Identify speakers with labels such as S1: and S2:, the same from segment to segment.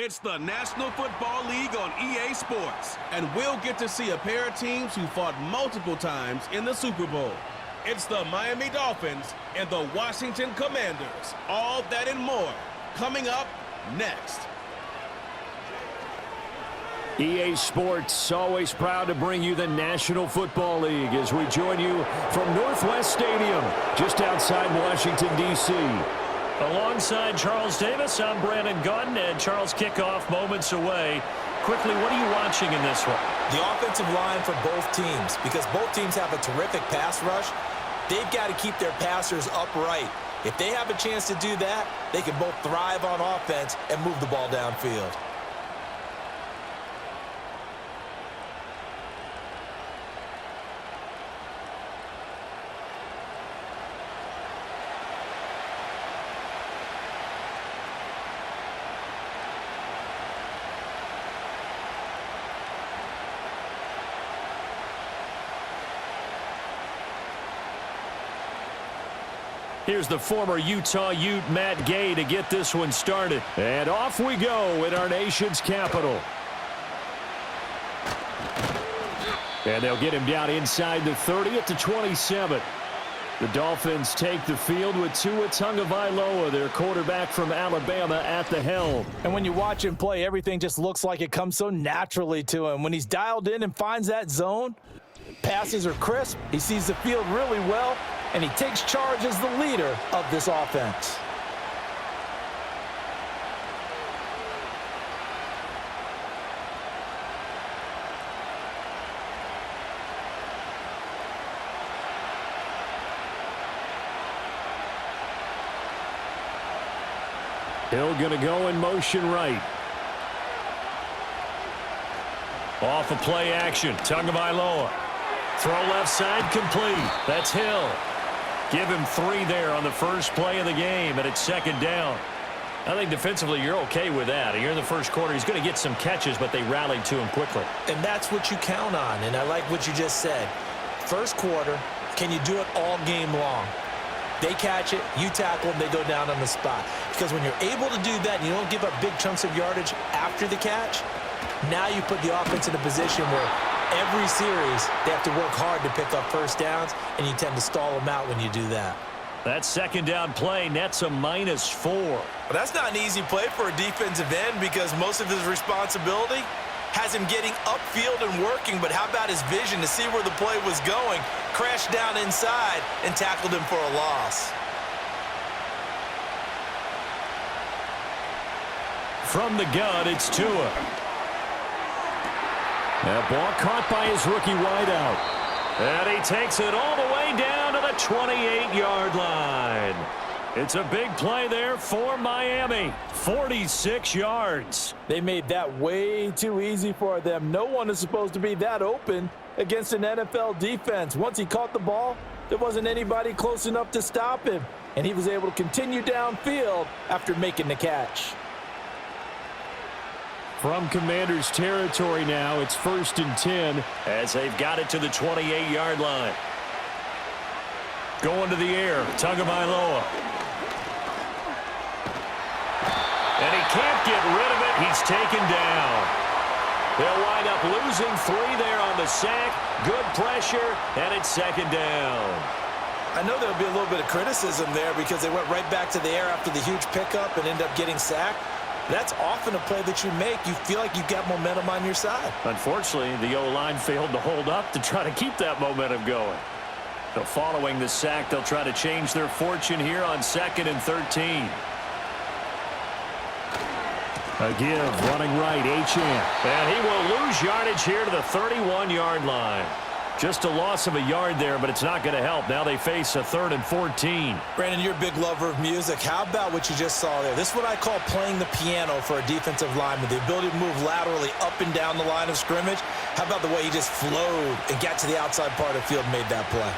S1: It's the National Football League on EA Sports, and we'll get to see a pair of teams who fought multiple times in the Super Bowl. It's the Miami Dolphins and the Washington Commanders. All that and more coming up next.
S2: EA Sports, always proud to bring you the National Football League as we join you from Northwest Stadium, just outside Washington, D.C.
S3: Alongside Charles Davis, I'm Brandon Gaudin, and Charles, kickoff moments away. Quickly, what are you watching in this one?
S4: The offensive line for both teams, because both teams have a terrific pass rush. They've got to keep their passers upright. If they have a chance to do that, they can both thrive on offense and move the ball downfield.
S2: Here's the former Utah Ute, Matt Gay, to get this one started. And off we go in our nation's capital. And they'll get him down inside the 30 at the 27. The Dolphins take the field with Tua Tagovailoa, their quarterback from Alabama, at the helm.
S5: And when you watch him play, everything just looks like it comes so naturally to him. When he's dialed in and finds that zone, passes are crisp, he sees the field really well, and he takes charge as the leader of this offense.
S2: Hill going to go in motion right.
S3: Off of play action, Tagovailoa. Throw left side complete. That's Hill. Give him 3 there on the first play of the game, and it's second down. I think defensively you're okay with that. You're in the first quarter. He's going to get some catches, but they rallied to him quickly.
S4: And that's what you count on, and I like what you just said. First quarter, can you do it all game long? They catch it, you tackle them, they go down on the spot. Because when you're able to do that and you don't give up big chunks of yardage after the catch, now you put the offense in a position where every series they have to work hard to pick up first downs, and you tend to stall them out when you do that.
S3: That second down play nets a -4.
S4: Well, that's not an easy play for a defensive end because most of his responsibility has him getting upfield and working, but how about his vision to see where the play was going, crashed down inside, and tackled him for a loss.
S3: From the gun, it's Tua.
S2: That ball caught by his rookie wideout.
S3: And he takes it all the way down to the 28-yard line. It's a big play there for Miami. 46 yards.
S5: They made that way too easy for them. No one is supposed to be that open against an NFL defense. Once he caught the ball, there wasn't anybody close enough to stop him. And he was able to continue downfield after making the catch.
S2: From Commanders territory now, it's 1st and 10.
S3: As they've got it to the 28-yard line. Going to the air, Tagovailoa. And he can't get rid of it. He's taken down. They'll wind up losing 3 there on the sack. Good pressure, and it's second down.
S4: I know there'll be a little bit of criticism there because they went right back to the air after the huge pickup and ended up getting sacked. That's often a play that you make. You feel like you've got momentum on your side.
S3: Unfortunately, the O-line failed to hold up to try to keep that momentum going. So following the sack, they'll try to change their fortune here on 2nd and 13.
S2: A give, running right, Achane.
S3: And he will lose yardage here to the 31-yard line. Just a loss of a yard there, but it's not going to help. Now they face a 3rd and 14.
S4: Brandon, you're a big lover of music. How about what you just saw there? This is what I call playing the piano for a defensive lineman, the ability to move laterally up and down the line of scrimmage. How about the way he just flowed and got to the outside part of the field and made that play?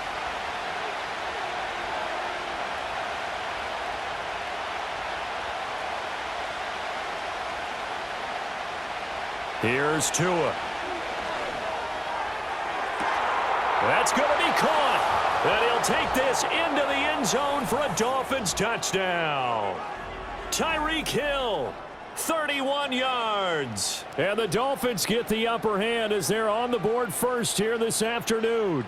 S3: Here's Tua. That's going to be caught. And he'll take this into the end zone for a Dolphins touchdown. Tyreek Hill 31 yards.
S2: And the Dolphins get the upper hand as they're on the board first here this afternoon.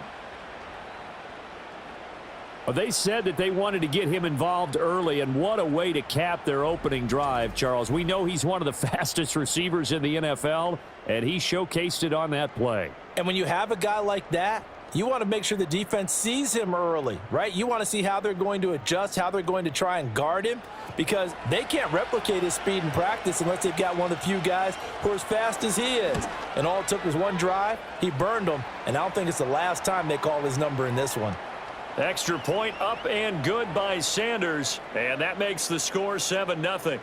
S2: Well, they said that they wanted to get him involved early, and what a way to cap their opening drive, Charles. We know he's one of the fastest receivers in the NFL, and he showcased it on that play.
S5: And when you have a guy like that, you want to make sure the defense sees him early, right? You want to see how they're going to adjust, how they're going to try and guard him, because they can't replicate his speed in practice unless they've got one of the few guys who are as fast as he is. And all it took was one drive. He burned them, and I don't think it's the last time they call his number in this one.
S3: Extra point up and good by Sanders, and that makes the score 7-0.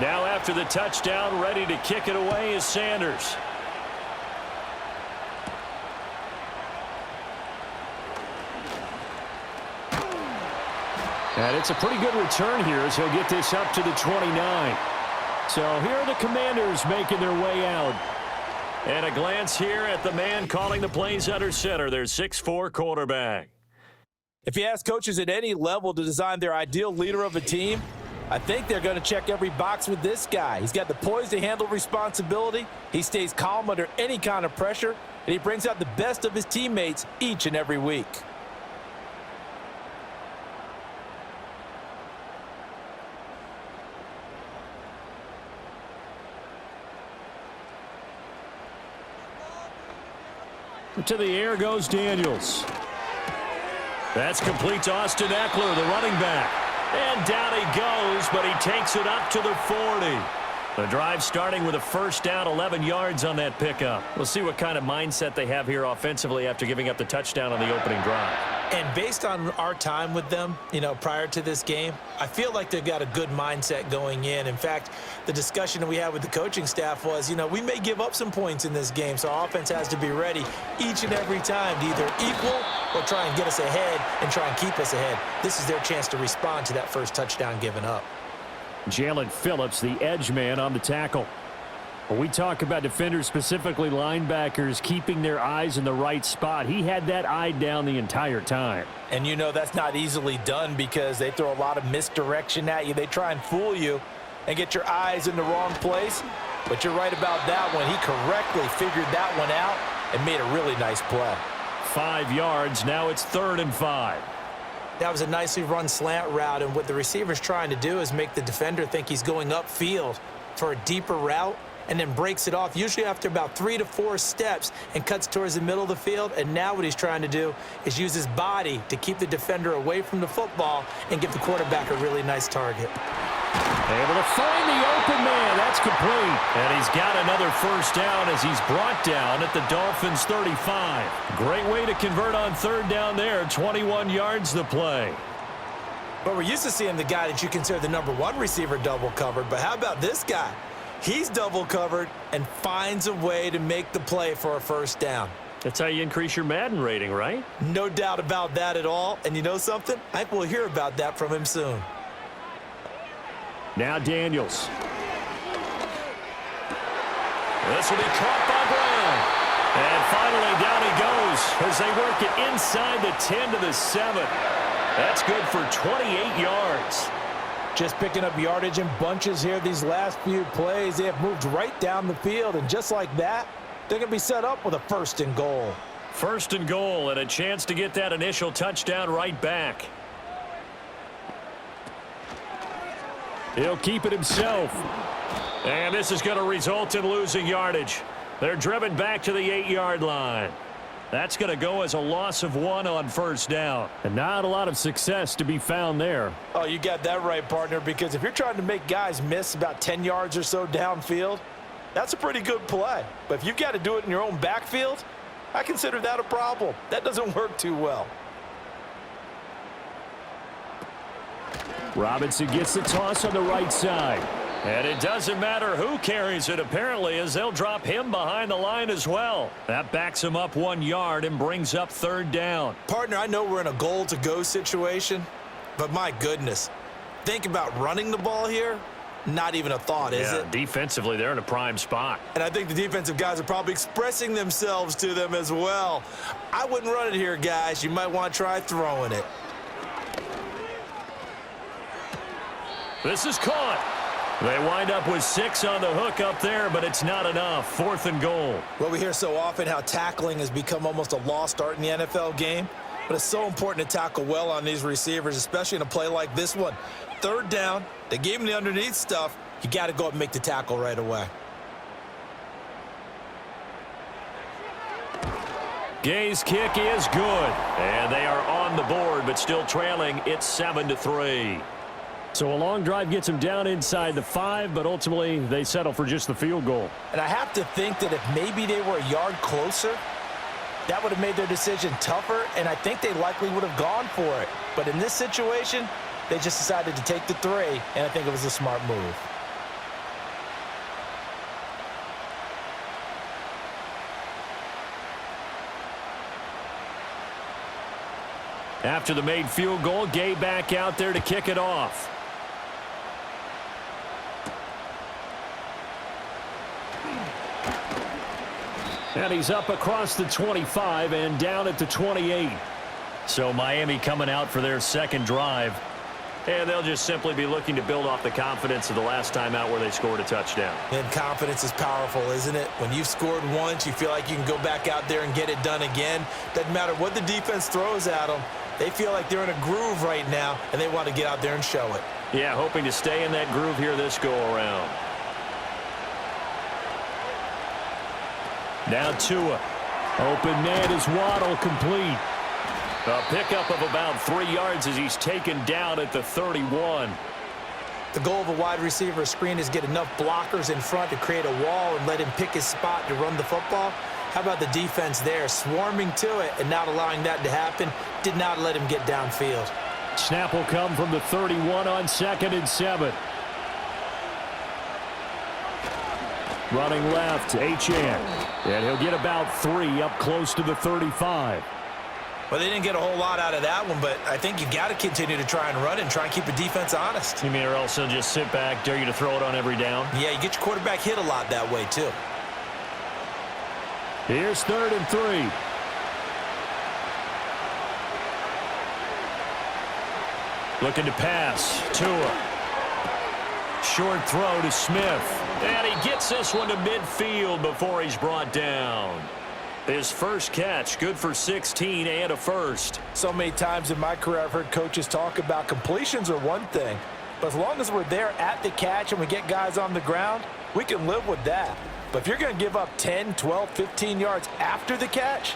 S3: Now after the touchdown, ready to kick it away is Sanders.
S2: And it's a pretty good return here as he'll get this up to the 29. So here are the Commanders making their way out.
S3: And a glance here at the man calling the plays under center, their 6'4" quarterback.
S5: If you ask coaches at any level to design their ideal leader of a team, I think they're going to check every box with this guy. He's got the poise to handle responsibility. He stays calm under any kind of pressure, and he brings out the best of his teammates each and every week.
S2: To the air goes Daniels.
S3: That's complete to Austin Eckler, the running back. And down he goes, but he takes it up to the 40. The drive starting with a first down, 11 yards on that pickup. We'll see what kind of mindset they have here offensively after giving up the touchdown on the opening drive.
S4: And based on our time with them, prior to this game, I feel like they've got a good mindset going in. In fact, the discussion that we had with the coaching staff was, we may give up some points in this game, so our offense has to be ready each and every time to either equal or try and get us ahead and try and keep us ahead. This is their chance to respond to that first touchdown given up.
S2: Jalen Phillips, the edge man, on the tackle. When we talk about defenders, specifically linebackers, keeping their eyes in the right spot, he had that eye down the entire time.
S5: And that's not easily done because they throw a lot of misdirection at you. They try and fool you and get your eyes in the wrong place. But you're right about that one. He correctly figured that one out and made a really nice play.
S3: 5 yards. Now it's 3rd and 5.
S4: That was a nicely run slant route, and what the receiver's trying to do is make the defender think he's going upfield for a deeper route and then breaks it off, usually after about 3 to 4 steps, and cuts towards the middle of the field. And now what he's trying to do is use his body to keep the defender away from the football and give the quarterback a really nice target.
S2: Able to find the open man. That's complete.
S3: And he's got another first down as he's brought down at the Dolphins' 35. Great way to convert on 3rd down there. 21 yards the play.
S4: But we're used to seeing the guy that you consider the #1 receiver double covered. But how about this guy? He's double covered and finds a way to make the play for a first down.
S3: That's how you increase your Madden rating, right?
S4: No doubt about that at all. And you know something? I think we'll hear about that from him soon.
S2: Now Daniels.
S3: This will be caught by Brown. And finally down he goes as they work it inside the 10 to the 7. That's good for 28 yards.
S5: Just picking up yardage in bunches here these last few plays. They have moved right down the field, and just like that, they're going to be set up with a 1st and goal.
S3: 1st and goal, and a chance to get that initial touchdown right back.
S2: He'll keep it himself.
S3: And this is going to result in losing yardage. They're driven back to the 8-yard line. That's going to go as a loss of 1 on 1st down.
S2: And not a lot of success to be found there.
S5: Oh, you got that right, partner, because if you're trying to make guys miss about 10 yards or so downfield, that's a pretty good play. But if you've got to do it in your own backfield, I consider that a problem. That doesn't work too well.
S2: Robinson gets the toss on the right side.
S3: And it doesn't matter who carries it, apparently, as they'll drop him behind the line as well. That backs him up 1 yard and brings up 3rd down.
S4: Partner, I know we're in a goal-to-go situation, but my goodness, think about running the ball here. Not even a thought, is it?
S3: Defensively, they're in a prime spot.
S4: And I think the defensive guys are probably expressing themselves to them as well. I wouldn't run it here, guys. You might want to try throwing it.
S3: This is caught. They wind up with 6 on the hook up there, but it's not enough. 4th and goal.
S4: Well, we hear so often how tackling has become almost a lost art in the NFL game, but it's so important to tackle well on these receivers, especially in a play like this one. 3rd down, they gave him the underneath stuff. You got to go up and make the tackle right away.
S3: Gay's kick is good, and they are on the board, but still trailing. It's 7-3.
S2: So a long drive gets them down inside the 5, but ultimately they settle for just the field goal.
S5: And I have to think that if maybe they were a yard closer, that would have made their decision tougher, and I think they likely would have gone for it. But in this situation, they just decided to take the 3, and I think it was a smart move.
S3: After the made field goal, Gay back out there to kick it off.
S2: And he's up across the 25 and down at the 28.
S3: So Miami coming out for their 2nd drive. And they'll just simply be looking to build off the confidence of the last time out where they scored a touchdown.
S4: And confidence is powerful, isn't it? When you've scored once, you feel like you can go back out there and get it done again. Doesn't matter what the defense throws at them. They feel like they're in a groove right now, and they want to get out there and show it.
S3: Yeah, hoping to stay in that groove here this go-around. Now Tua.
S2: Open man is Waddle, complete.
S3: A pickup of about 3 yards as he's taken down at the 31.
S4: The goal of a wide receiver screen is get enough blockers in front to create a wall and let him pick his spot to run the football. How about the defense there, swarming to it and not allowing that to happen? Did not let him get downfield.
S2: Snap will come from the 31 on 2nd and 7. Running left, Achane. And he'll get about 3 up close to the 35.
S4: Well, they didn't get a whole lot out of that one, but I think you got to continue to try and run it and try and keep the defense honest.
S3: You mean or else they'll just sit back, dare you to throw it on every down?
S4: Yeah, you get your quarterback hit a lot that way, too.
S2: Here's 3rd and 3.
S3: Looking to pass. Tua. Short throw to Smith. And he gets this one to midfield before he's brought down. His first catch, good for 16 and a first.
S5: So many times in my career I've heard coaches talk about completions are one thing, but as long as we're there at the catch and we get guys on the ground, we can live with that. But if you're going to give up 10, 12, 15 yards after the catch,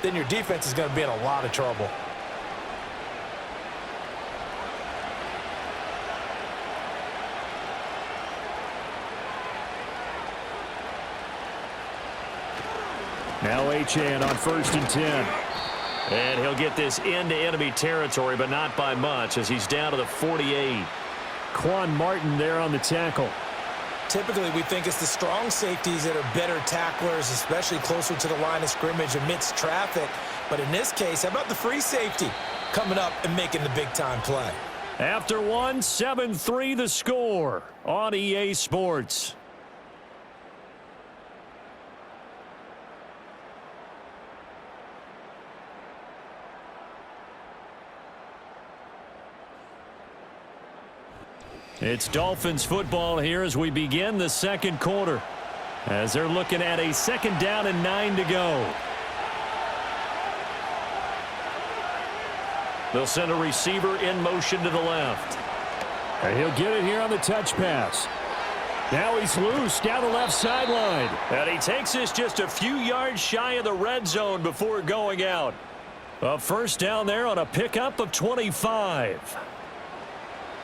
S5: then your defense is going to be in a lot of trouble.
S2: Now Achane on 1st and 10.
S3: And he'll get this into enemy territory, but not by much as he's down to the 48.
S2: Quan Martin there on the tackle.
S4: Typically, we think it's the strong safeties that are better tacklers, especially closer to the line of scrimmage amidst traffic. But in this case, how about the free safety coming up and making the big-time play?
S3: After 1, 7-3 the score on EA Sports. It's Dolphins football here as we begin the 2nd quarter. As they're looking at a 2nd down and 9 to go. They'll send a receiver in motion to the left.
S2: And he'll get it here on the touch pass. Now he's loose down the left sideline.
S3: And he takes this just a few yards shy of the red zone before going out. A first down there on a pickup of 25.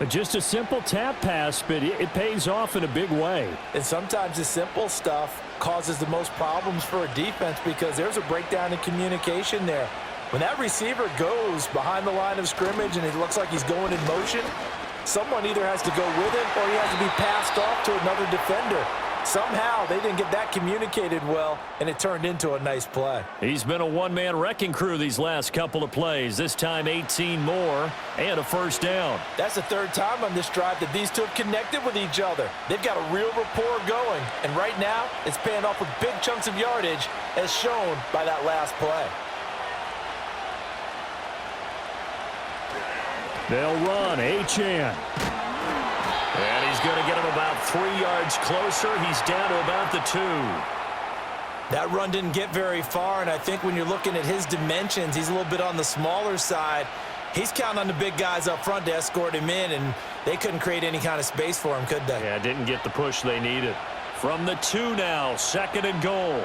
S2: Just a simple tap pass, but it pays off in a big way.
S5: And sometimes the simple stuff causes the most problems for a defense because there's a breakdown in communication there. When that receiver goes behind the line of scrimmage and it looks like he's going in motion, Someone either has to go with him or he has to be passed off to another defender. Somehow they didn't get that communicated well, and it turned into a nice play.
S3: He's been a one-man wrecking crew these last couple of plays. This time 18 more and a first down.
S5: That's the third time on this drive that these two have connected with each other. They've got a real rapport going, and right now it's paying off with big chunks of yardage as shown by that last play.
S2: They'll run. Achane.
S3: And he's going to get him about 3 yards closer. He's down to about the 2.
S4: That run didn't get very far, and I think when you're looking at his dimensions, he's a little bit on the smaller side. He's counting on the big guys up front to escort him in, and they couldn't create any kind of space for him, could they?
S3: Yeah, didn't get the push they needed. From the 2 now, 2nd and goal.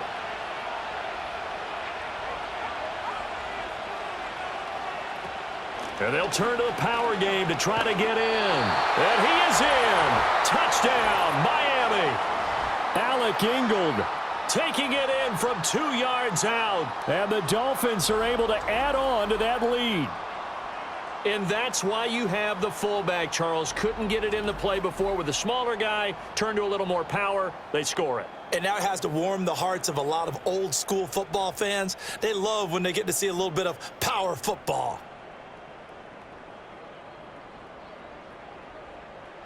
S3: And they'll turn to the power game to try to get in. And he is in. Touchdown, Miami.
S2: Alec Ingold
S3: Taking it in from 2 yards out.
S2: And the Dolphins are able to add on to that lead.
S3: And that's why you have the fullback, Charles. Couldn't get it in the play before with the smaller guy. Turned to a little more power. They score it.
S4: And now it has to warm the hearts of a lot of old-school football fans. They love when they get to see a little bit of power football.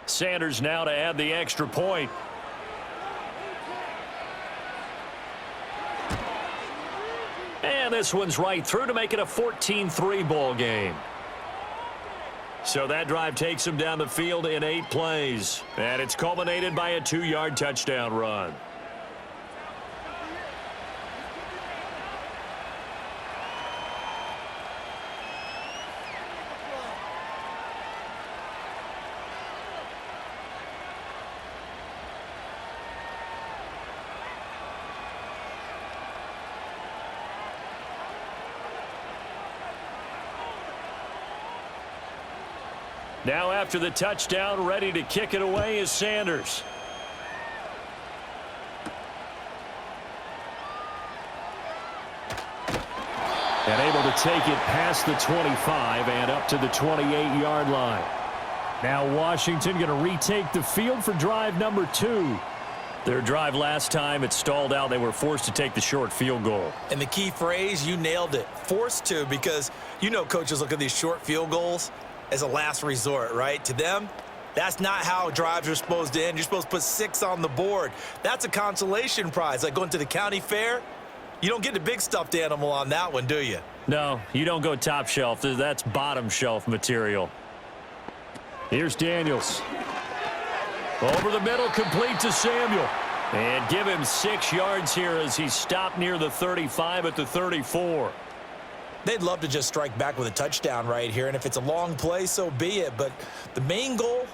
S3: Sanders now to add the extra point. And this one's right through to make it a 14-3 ball game. So that drive takes him down the field in 8 plays. And it's culminated by a 2-yard touchdown run. Now after the touchdown, ready to kick it away is Sanders.
S2: And able to take it past the 25 and up to the 28-yard line. Now Washington going to retake the field for drive number 2.
S3: Their drive last time, it stalled out. They were forced to take the short field goal.
S4: And the key phrase, you nailed it, forced to, because you know coaches look at these short field goals as a last resort, right? To them, that's not how drives are supposed to end. You're supposed to put 6 on the board. That's a consolation prize. Like going to the county fair, you don't get the big stuffed animal on that one, do you?
S3: No, you don't go top shelf. That's bottom shelf material.
S2: Here's Daniels.
S3: Over the middle, complete to Samuel. And give him 6 yards here as he stopped near the 35 at the 34.
S4: They'd love to just strike back with a touchdown right here, and if it's a long play, so be it. But the main goal,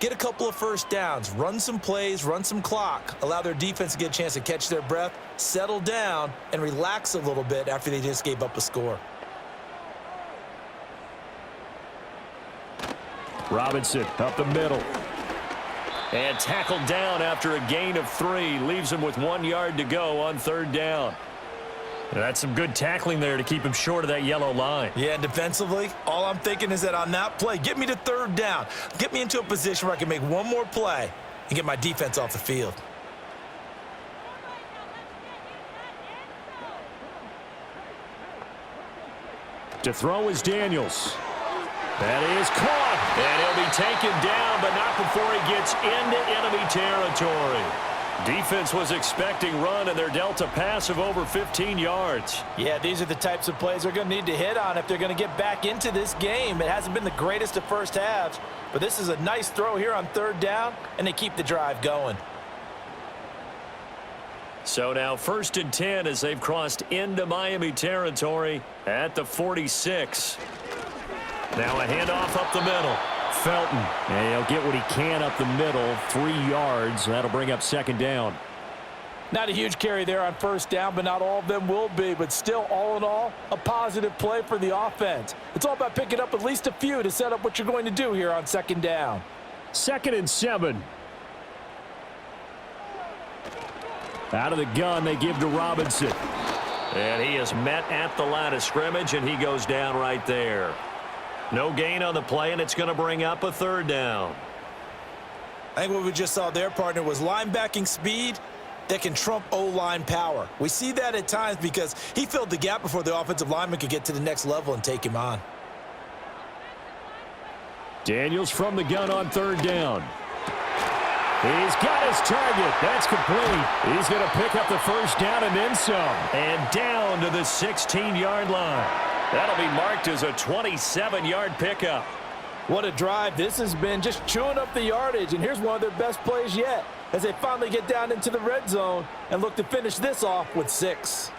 S4: get a couple of first downs, run some plays, run some clock, allow their defense to get a chance to catch their breath, settle down, and relax a little bit after they just gave up a score.
S2: Robinson up the middle.
S3: And tackled down after a gain of 3. Leaves him with 1 yard to go on 3rd down. That's some good tackling there to keep him short of that yellow line.
S4: Yeah, and defensively, all I'm thinking is that on that play, get me to 3rd down. Get me into a position where I can make one more play and get my defense off the field.
S2: To throw is Daniels.
S3: That is caught. And he'll be taken down, but not before he gets into enemy territory. Defense was expecting run, and they're dealt a pass of over 15 yards.
S5: Yeah, these are the types of plays they're going to need to hit on if they're going to get back into this game. It hasn't been the greatest of first halves, but this is a nice throw here on 3rd down, and they keep the drive going.
S3: So now 1st and 10 as they've crossed into Miami territory at the 46. Now a handoff up the middle.
S2: Felton, and he'll get what he can up the middle, 3 yards. That'll bring up 2nd down.
S5: Not a huge carry there on 1st down, but not all of them will be. But still, all in all, a positive play for the offense. It's all about picking up at least a few to set up what you're going to do here on 2nd down.
S2: 2nd and 7. Out of the gun, they give to Robinson.
S3: And he is met at the line of scrimmage, and he goes down right there. No gain on the play, and it's going to bring up a third down.
S4: I think what we just saw there, partner, was linebacking speed that can trump O-line power. We see that at times because he filled the gap before the offensive lineman could get to the next level and take him on.
S2: Daniels from the gun on third down. He's got his target. That's complete. He's going to pick up the first down and then some.
S3: And down to the 16-yard line. That'll be marked as a 27-yard pickup.
S5: What a drive this has been, just chewing up the yardage. And here's one of their best plays yet as they finally get down into the red zone and look to finish this off with 6.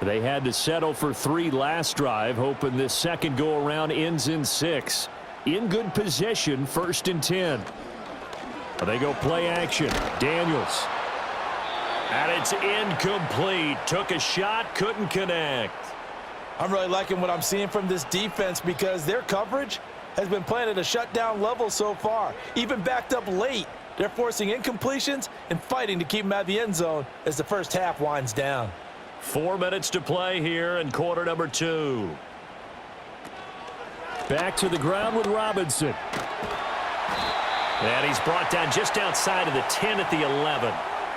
S2: They had to settle for 3 last drive, hoping this second go-around ends in 6. In good position, 1st and 10. They go play action. Daniels.
S3: And it's incomplete. Took a shot, couldn't connect.
S5: I'm really liking what I'm seeing from this defense because their coverage has been playing at a shutdown level so far. Even backed up late, they're forcing incompletions and fighting to keep them out of the end zone as the first half winds down.
S3: 4 minutes to play here in quarter number 2.
S2: Back to the ground with Robinson.
S3: And he's brought down just outside of the 10 at the 11.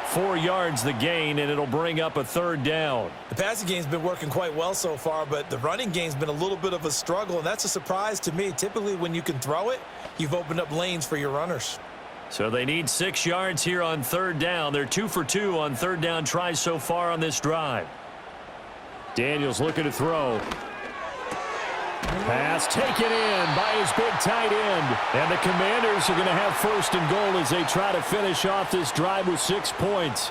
S2: 4 yards the gain, and it'll bring up a third down.
S4: The passing game's been working quite well so far, but the running game's been a little bit of a struggle, and that's a surprise to me. Typically, when you can throw it, you've opened up lanes for your runners.
S3: So they need 6 yards here on third down. They're 2 for 2 on third down tries so far on this drive.
S2: Daniels looking to throw. Pass taken in by his big tight end. And the Commanders are going to have 1st and goal as they try to finish off this drive with 6 points.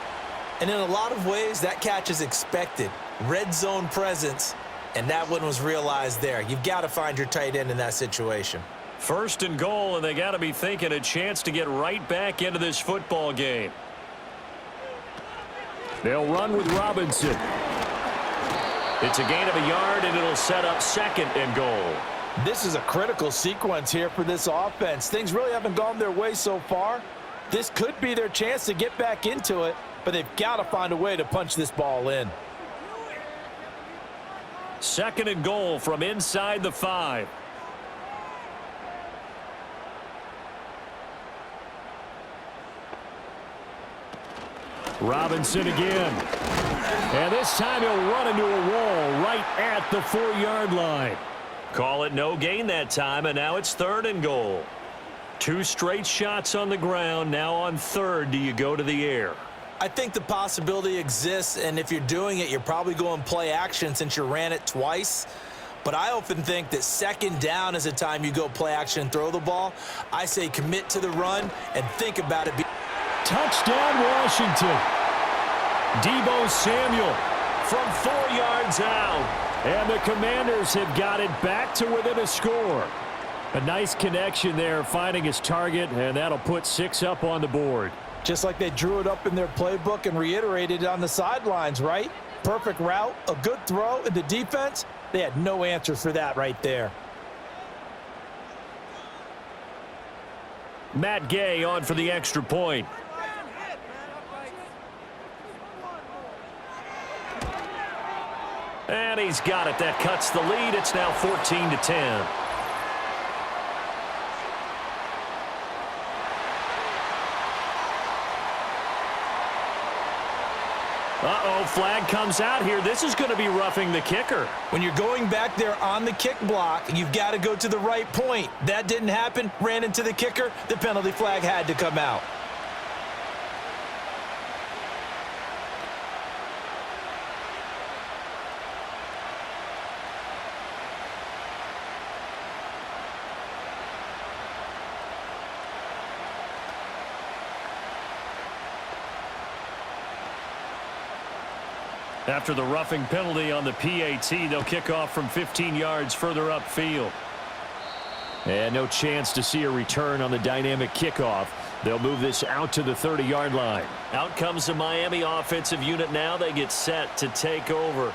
S4: And in a lot of ways, that catch is expected. Red zone presence, and that one was realized there. You've got to find your tight end in that situation.
S3: 1st and goal, and they got to be thinking a chance to get right back into this football game.
S2: They'll run with Robinson.
S3: It's a gain of a yard, and it'll set up 2nd and goal.
S5: This is a critical sequence here for this offense. Things really haven't gone their way so far. This could be their chance to get back into it, but they've got to find a way to punch this ball in.
S3: 2nd and goal from inside the 5.
S2: Robinson again. And this time he'll run into a wall right at the 4-yard line.
S3: Call it no gain that time, and now it's 3rd and goal. 2 straight shots on the ground. Now on 3rd, do you go to the air?
S4: I think the possibility exists, and if you're doing it, you're probably going play action since you ran it twice. But I often think that 2nd down is the time you go play action and throw the ball. I say commit to the run and think about it.
S2: Touchdown, Washington. Deebo Samuel
S3: from 4 yards out.
S2: And the Commanders have got it back to within a score. A nice connection there, finding his target, and that'll put 6 up on the board.
S5: Just like they drew it up in their playbook and reiterated it on the sidelines, right? Perfect route, a good throw, and the defense, they had no answer for that right there.
S3: Matt Gay on for the extra point. And he's got it. That cuts the lead. It's now 14-10. Uh-oh, flag comes out here. This is going to be roughing the kicker.
S4: When you're going back there on the kick block, you've got to go to the right point. That didn't happen. Ran into the kicker. The penalty flag had to come out.
S3: After the roughing penalty on the PAT, they'll kick off from 15 yards further upfield.
S2: And no chance to see a return on the dynamic kickoff. They'll move this out to the 30-yard line.
S3: Out comes the Miami offensive unit now. They get set to take over.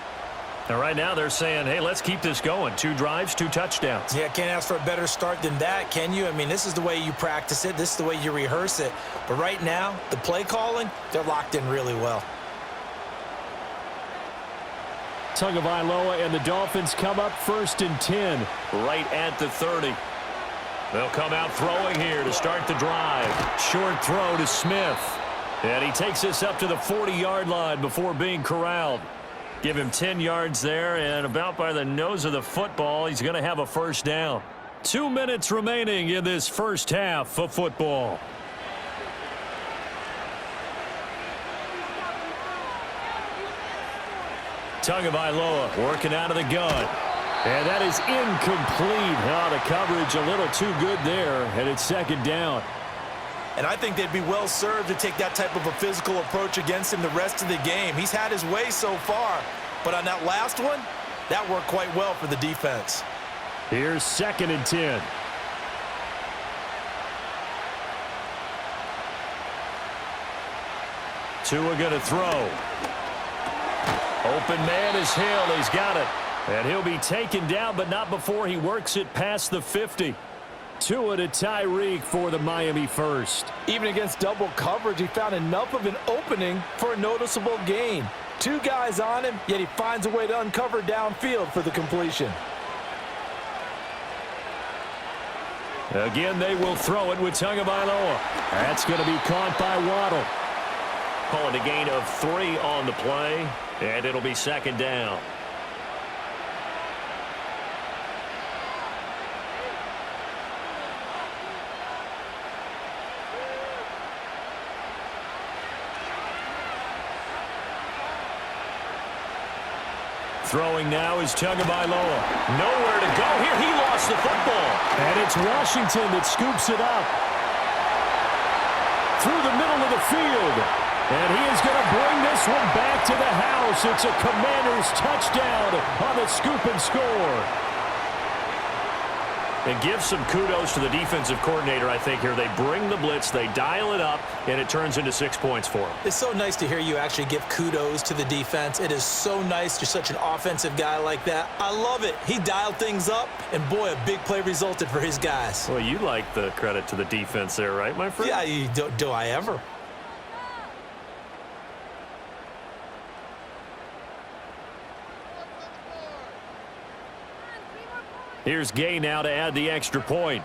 S3: And right now they're saying, hey, let's keep this going. 2 drives, 2 touchdowns.
S4: Yeah, can't ask for a better start than that, can you? I mean, this is the way you practice it. This is the way you rehearse it. But right now, the play calling, they're locked in really well.
S2: Tagovailoa, and the Dolphins come up 1st and 10.
S3: Right at the 30. They'll come out throwing here to start the drive. Short throw to Smith. And he takes this up to the 40-yard line before being corralled. Give him 10 yards there, and about by the nose of the football, he's going to have a first down. 2 minutes remaining in this first half of football. Tagovailoa working out of the gun. And that is incomplete. Oh, the coverage a little too good there, and it's 2nd down.
S5: And I think they'd be well served to take that type of a physical approach against him the rest of the game. He's had his way so far, but on that last one, that worked quite well for the defense.
S2: Here's 2nd and 10.
S3: Tua going to throw. Open man is Hill. He's got it. And he'll be taken down, but not before he works it past the 50.
S2: Tua to Tyreek for the Miami first.
S5: Even against double coverage, he found enough of an opening for a noticeable gain. 2 guys on him, yet he finds a way to uncover downfield for the completion.
S2: Again, they will throw it with Tagovailoa. That's going to be caught by Waddle.
S3: Calling a gain of 3 on the play, and it'll be 2nd down. Throwing now is Tagovailoa. Nowhere to go here. He lost the football.
S2: And it's Washington that scoops it up. Through the middle of the field. And he is going to bring this one back to the house. It's a Commanders touchdown on the scoop and score.
S3: And give some kudos to the defensive coordinator, I think, here. They bring the blitz, they dial it up, and it turns into 6 points for them.
S4: It's so nice to hear you actually give kudos to the defense. It is so nice. You're such an offensive guy like that. I love it. He dialed things up, and boy, a big play resulted for his guys.
S3: Well, you like the credit to the defense there, right, my friend?
S4: Yeah, do I ever?
S3: Here's Gay now to add the extra point.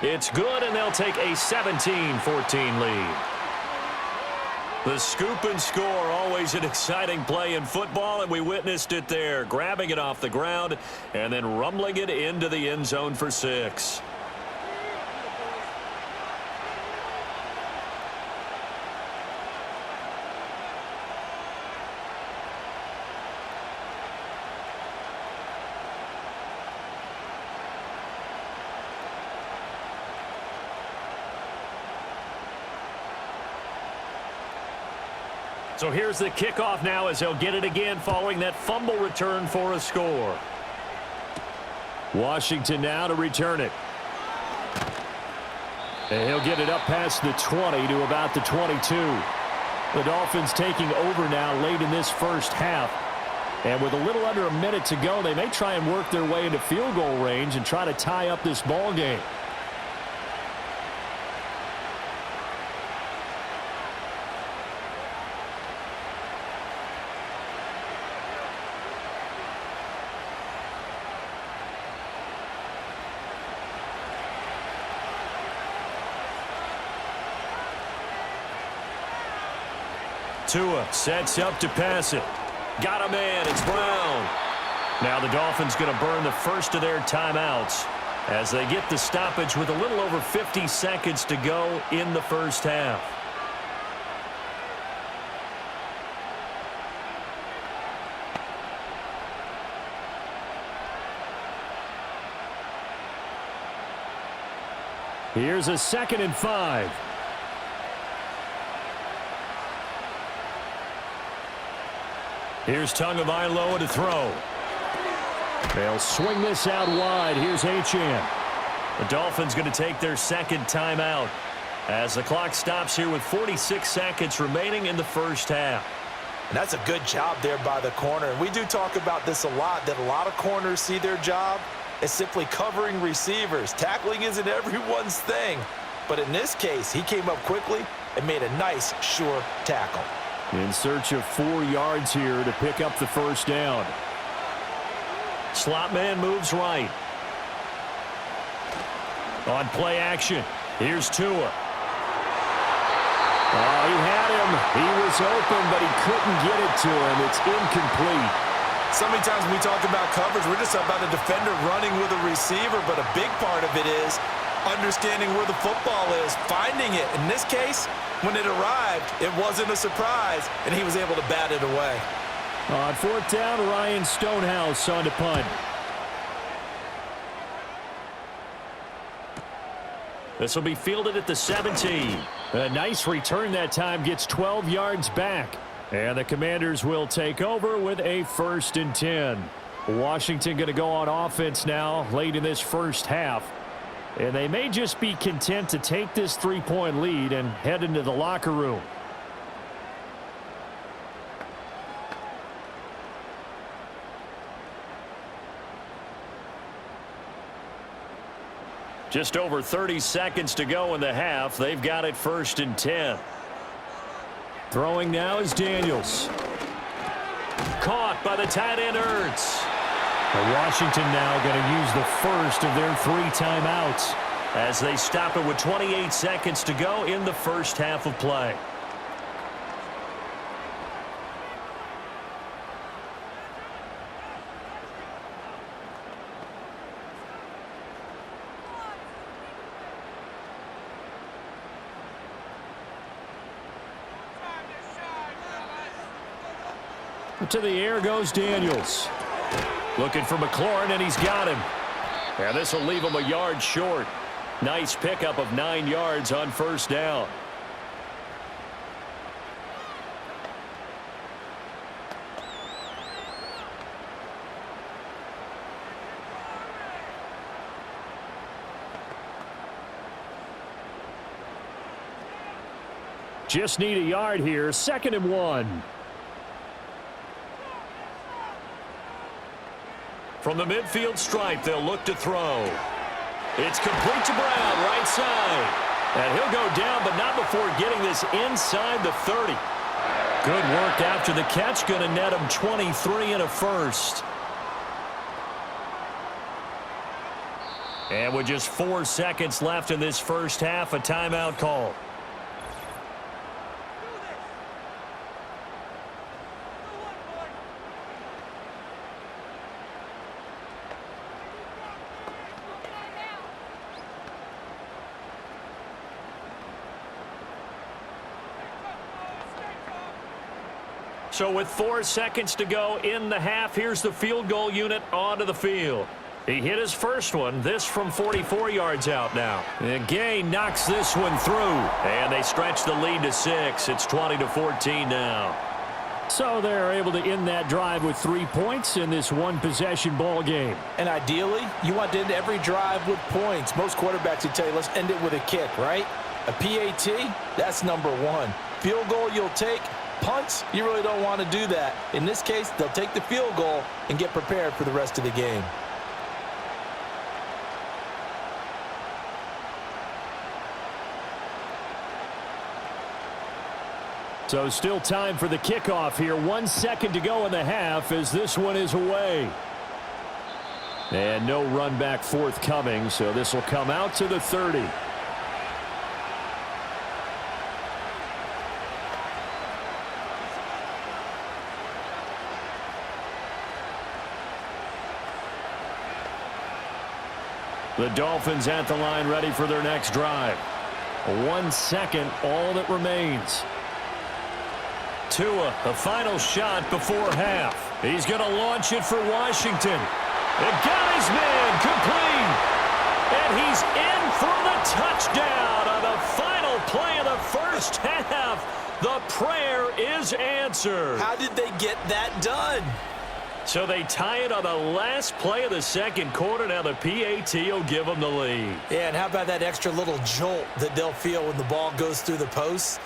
S3: It's good, and they'll take a 17-14 lead. The scoop and score, always an exciting play in football, and we witnessed it there, grabbing it off the ground and then rumbling it into the end zone for 6. So here's the kickoff now as they'll get it again following that fumble return for a score.
S2: Washington now to return it. And he'll get it up past the 20 to about the 22. The Dolphins taking over now late in this first half. And with a little under a minute to go, they may try and work their way into field goal range and try to tie up this ball game.
S3: Tua sets up to pass it. Got a man. It's Brown. Now the Dolphins going to burn the first of their timeouts as they get the stoppage with a little over 50 seconds to go in the first half.
S2: Here's a 2nd and 5.
S3: Here's Tagovailoa to throw.
S2: They'll swing this out wide. Here's Achane.
S3: The Dolphins going to take their second timeout as the clock stops here with 46 seconds remaining in the first half.
S5: And that's a good job there by the corner. And we do talk about this a lot, that a lot of corners see their job as simply covering receivers. Tackling isn't everyone's thing. But in this case, he came up quickly
S4: and made a nice, sure tackle.
S2: In search of 4 yards here to pick up the first down.
S3: Slot man moves right. On play action, here's Tua.
S2: Oh, he had him. He was open, but he couldn't get it to him. It's incomplete.
S5: So many times when we talk about coverage, we're just about a defender running with a receiver, but a big part of it is understanding where the football is, finding it. In this case, when it arrived, it wasn't a surprise, and he was able to bat it away.
S2: On 4th down, Ryan Stonehouse on to punt.
S3: This will be fielded at the 17.
S2: A nice return that time, gets 12 yards back. And the Commanders will take over with a 1st and 10. Washington going to go on offense now late in this first half. And they may just be content to take this 3-point lead and head into the locker room.
S3: Just over 30 seconds to go in the half. They've got it 1st and 10.
S2: Throwing now is Daniels.
S3: Caught by the tight end Ertz.
S2: Washington now going to use the first of their 3 timeouts
S3: as they stop it with 28 seconds to go in the first half of play.
S2: To the air goes Daniels.
S3: Looking for McLaurin, and he's got him. And this will leave him a yard short. Nice pickup of 9 yards on 1st down.
S2: Just need a yard here. 2nd and 1.
S3: From the midfield stripe, they'll look to throw. It's complete to Brown, right side. And he'll go down, but not before getting this inside the 30. Good work after the catch. Going to net him 23 and a first. And with just 4 seconds left in this first half, a timeout call. So with 4 seconds to go in the half, here's the field goal unit onto the field. He hit his first one, this from 44 yards out now. And Gay knocks this one through. And they stretch the lead to 6. It's 20-14 now.
S2: So they're able to end that drive with 3 points in this one-possession ball game.
S5: And ideally, you want to end every drive with points. Most quarterbacks would tell you, let's end it with a kick, right? A PAT, that's number 1. Field goal you'll take. Punts, you really don't want to do that. In this case, they'll take the field goal and get prepared for the rest of the game.
S2: So still time for the kickoff here. 1 second to go in the half as this one is away. And no run back forthcoming, so this will come out to the 30. The Dolphins at the line ready for their next drive. 1 second, all that remains.
S3: Tua, the final shot before half. He's going to launch it for Washington. It got his man complete. And he's in for the touchdown on the final play of the first half. The prayer is answered.
S4: How did they get that done?
S3: So they tie it on the last play of the second quarter. Now the PAT will give them the lead.
S4: Yeah, and how about that extra little jolt that they'll feel when the ball goes through the posts?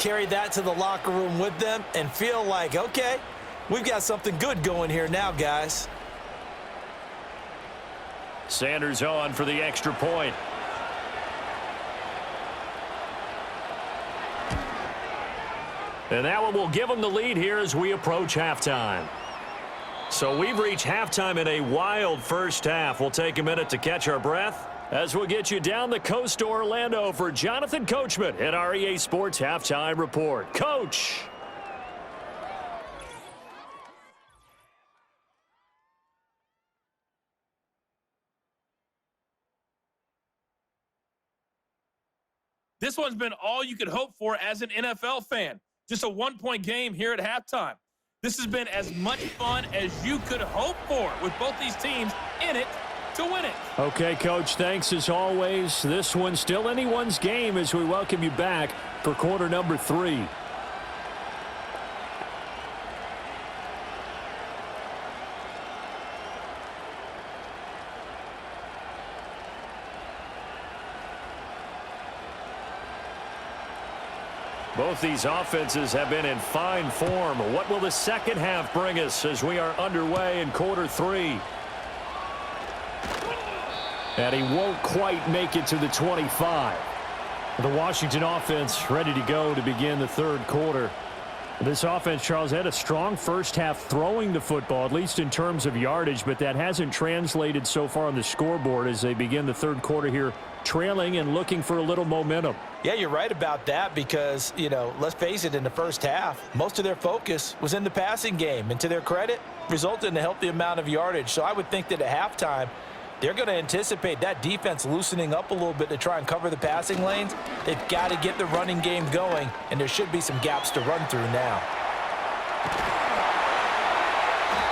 S4: Carry that to the locker room with them and feel like, okay, we've got something good going here now, guys.
S3: Sanders on for the extra point. And that one will give them the lead here as we approach halftime. So we've reached halftime in a wild first half. We'll take a minute to catch our breath as we'll get you down the coast to Orlando for Jonathan Coachman at our EA Sports Halftime Report. Coach.
S6: This one's been all you could hope for as an NFL fan. Just a one-point game here at halftime. This has been as much fun as you could hope for with both these teams in it to win it.
S2: Okay, Coach, thanks as always. This one's still anyone's game as we welcome you back for quarter number 3.
S3: Both these offenses have been in fine form. What will the second half bring us as we are underway in quarter 3?
S2: And he won't quite make it to the 25. The Washington offense ready to go to begin the third quarter. This offense, Charles, had a strong first half throwing the football, at least in terms of yardage, but that hasn't translated so far on the scoreboard as they begin the third quarter here, trailing and looking for a little momentum.
S5: Yeah, you're right about that because, let's face it, in the first half, most of their focus was in the passing game. And to their credit, resulted in a healthy amount of yardage. So I would think that at halftime, they're going to anticipate that defense loosening up a little bit to try and cover the passing lanes. They've got to get the running game going, and there should be some gaps to run through now.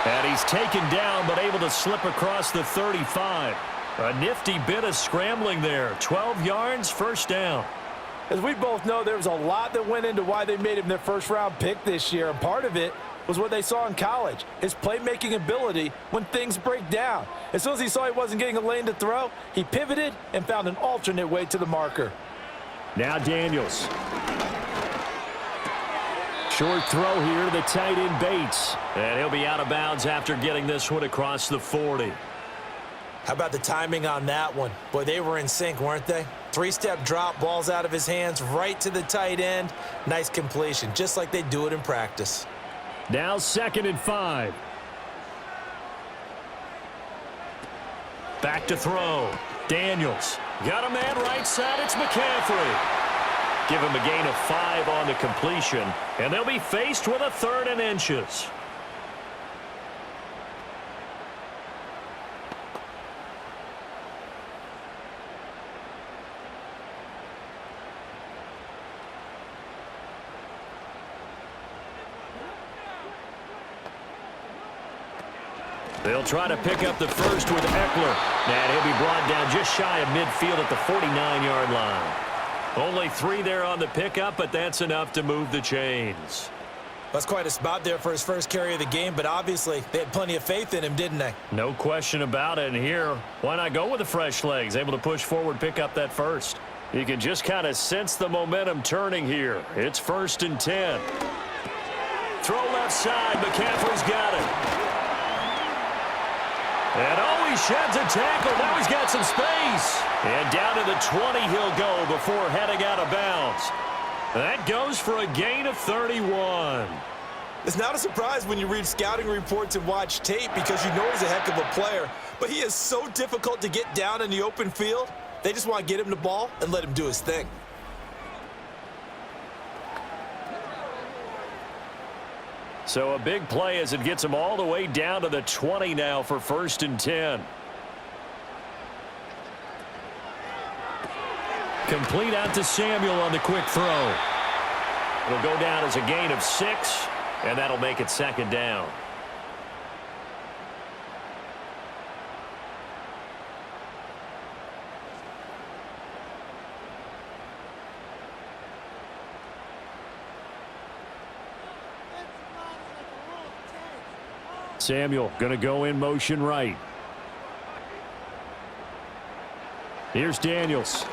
S3: And he's taken down but able to slip across the 35. A nifty bit of scrambling there. 12 yards, first down.
S5: As we both know, there was a lot that went into why they made him their first-round pick this year, and part of it was what they saw in college, his playmaking ability when things break down. As soon as he saw he wasn't getting a lane to throw, he pivoted and found an alternate way to the marker.
S2: Now Daniels. Short throw here to the tight end Bates.
S3: And he'll be out of bounds after getting this one across the 40.
S4: How about the timing on that one? Boy, they were in sync, weren't they? Three-step drop, balls out of his hands, right to the tight end. Nice completion, just like they do it in practice.
S2: Now 2nd and 5.
S3: Back to throw. Daniels. Got a man right side. It's McCaffrey. Give him a gain of 5 on the completion. And they'll be faced with a 3rd and inches. They'll try to pick up the first with Eckler. And he'll be brought down just shy of midfield at the 49-yard line. Only 3 there on the pickup, but that's enough to move the chains.
S4: That's quite a spot there for his first carry of the game, but obviously they had plenty of faith in him, didn't they?
S3: No question about it. And here, why not go with the fresh legs? Able to push forward, pick up that first. You can just kind of sense the momentum turning here. It's 1st and 10. Throw left side. McCaffrey's got it. And he sheds a tackle. Now he's got some space. And down to the 20 he'll go before heading out of bounds. That goes for a gain of 31.
S4: It's not a surprise when you read scouting reports and watch tape because you know he's a heck of a player. But he is so difficult to get down in the open field. They just want to get him the ball and let him do his thing.
S3: So a big play as it gets him all the way down to the 20 now for 1st and 10. Complete out to Samuel on the quick throw. It'll go down as a gain of 6, and that'll make it 2nd down.
S2: Samuel going to go in motion right. Here's Daniels.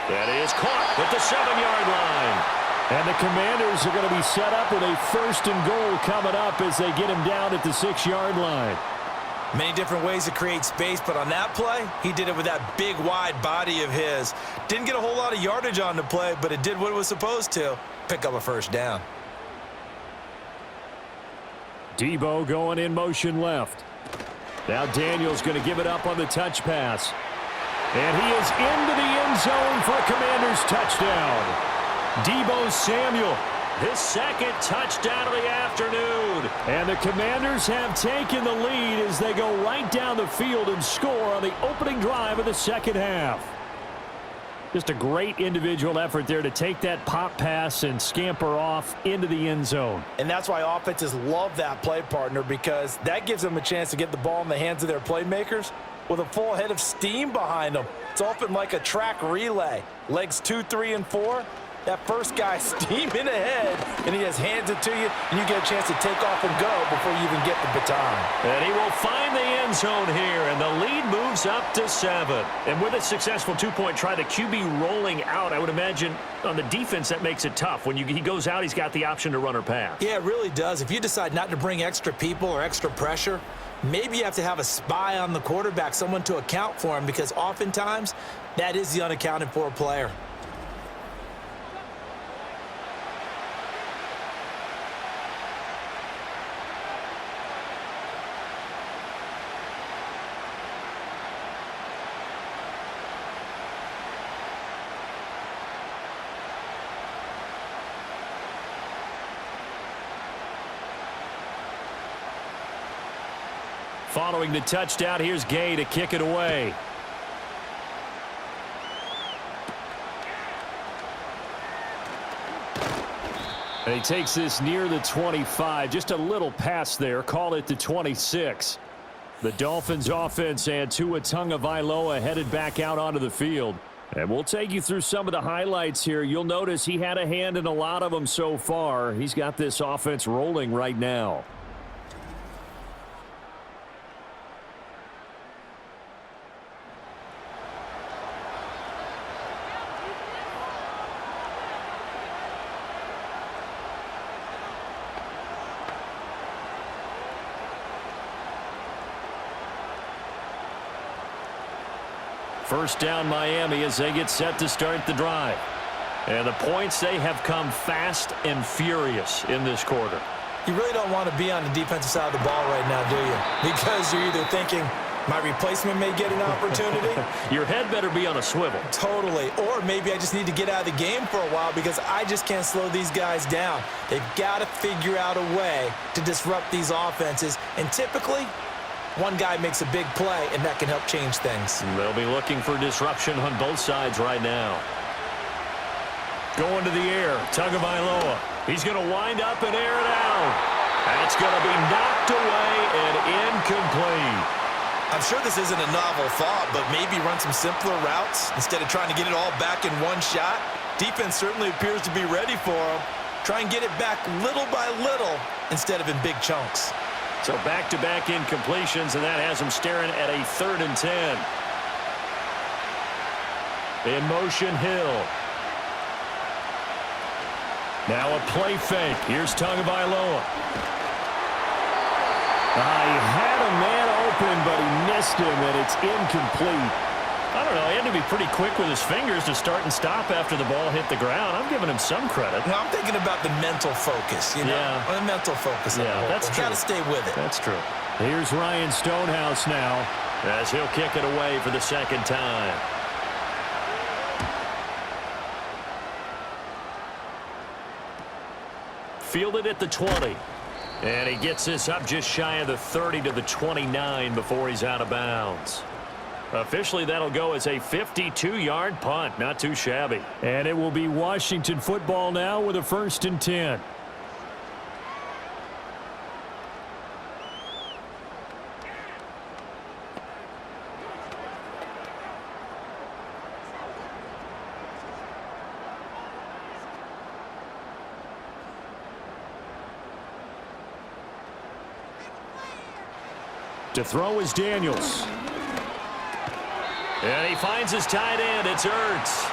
S3: That is caught at the 7-yard line.
S2: And the Commanders are going to be set up with a 1st and goal coming up as they get him down at the 6-yard line.
S4: Many different ways to create space, but on that play, he did it with that big, wide body of his. Didn't get a whole lot of yardage on the play, but it did what it was supposed to. Pick up a first down.
S2: Debo going in motion left. Now Daniel's going to give it up on the touch pass. And he is into the end zone for a Commanders touchdown. Debo Samuel, his second touchdown of the afternoon. And the Commanders have taken the lead as they go right down the field and score on the opening drive of the second half. Just a great individual effort there to take that pop pass and scamper off into the end zone.
S5: And that's why offenses love that play, partner, because that gives them a chance to get the ball in the hands of their playmakers with a full head of steam behind them. It's often like a track relay. Legs 2, 3, and 4. That first guy steaming ahead, and he just hands it to you, and you get a chance to take off and go before you even get the baton.
S3: And he will find the end zone here, and the lead moves up to 7.
S2: And with a successful two-point try, the QB rolling out, I would imagine on the defense that makes it tough. When he goes out, he's got the option to run or pass.
S4: Yeah, it really does. If you decide not to bring extra people or extra pressure, maybe you have to have a spy on the quarterback, someone to account for him, because oftentimes that is the unaccounted for player.
S2: Following the touchdown, here's Gay to kick it away. And he takes this near the 25. Just a little pass there. Call it the 26. The Dolphins offense and Tua Tagovailoa headed back out onto the field. And we'll take you through some of the highlights here. You'll notice he had a hand in a lot of them so far. He's got this offense rolling right now. First down Miami as they get set to start the drive. And the points, they have come fast and furious in this quarter.
S4: You really don't want to be on the defensive side of the ball right now, do you? Because you're either thinking, my replacement may get an opportunity.
S2: Your head better be on a swivel.
S4: Totally. Or maybe I just need to get out of the game for a while because I just can't slow these guys down. They've got to figure out a way to disrupt these offenses. And typically, one guy makes a big play, and that can help change things.
S2: They'll be looking for disruption on both sides right now. Going to the air, Tagovailoa. He's going to wind up and air it out. That's going to be knocked away and incomplete.
S4: I'm sure this isn't a novel thought, but maybe run some simpler routes instead of trying to get it all back in one shot. Defense certainly appears to be ready for him. Try and get it back little by little instead of in big chunks.
S2: So back-to-back incompletions, and that has them staring at a 3rd and 10. In motion, Hill. Now a play fake. Here's Tagovailoa. He had a man open, but he missed him, and it's incomplete. I don't know. He had to be pretty quick with his fingers to start and stop after the ball hit the ground. I'm giving him some credit.
S4: No, I'm thinking about the mental focus, you know?
S2: Yeah.
S4: The mental focus.
S2: Yeah, that's true.
S4: Got to stay with it.
S2: That's true. Here's Ryan Stonehouse now as he'll kick it away for the second time. Fielded at the 20. And he gets this up just shy of the 30 to the 29 before he's out of bounds. Officially, that'll go as a 52-yard punt. Not too shabby. And it will be Washington football now with a 1st and 10. To throw is Daniels. And he finds his tight end. It's Ertz.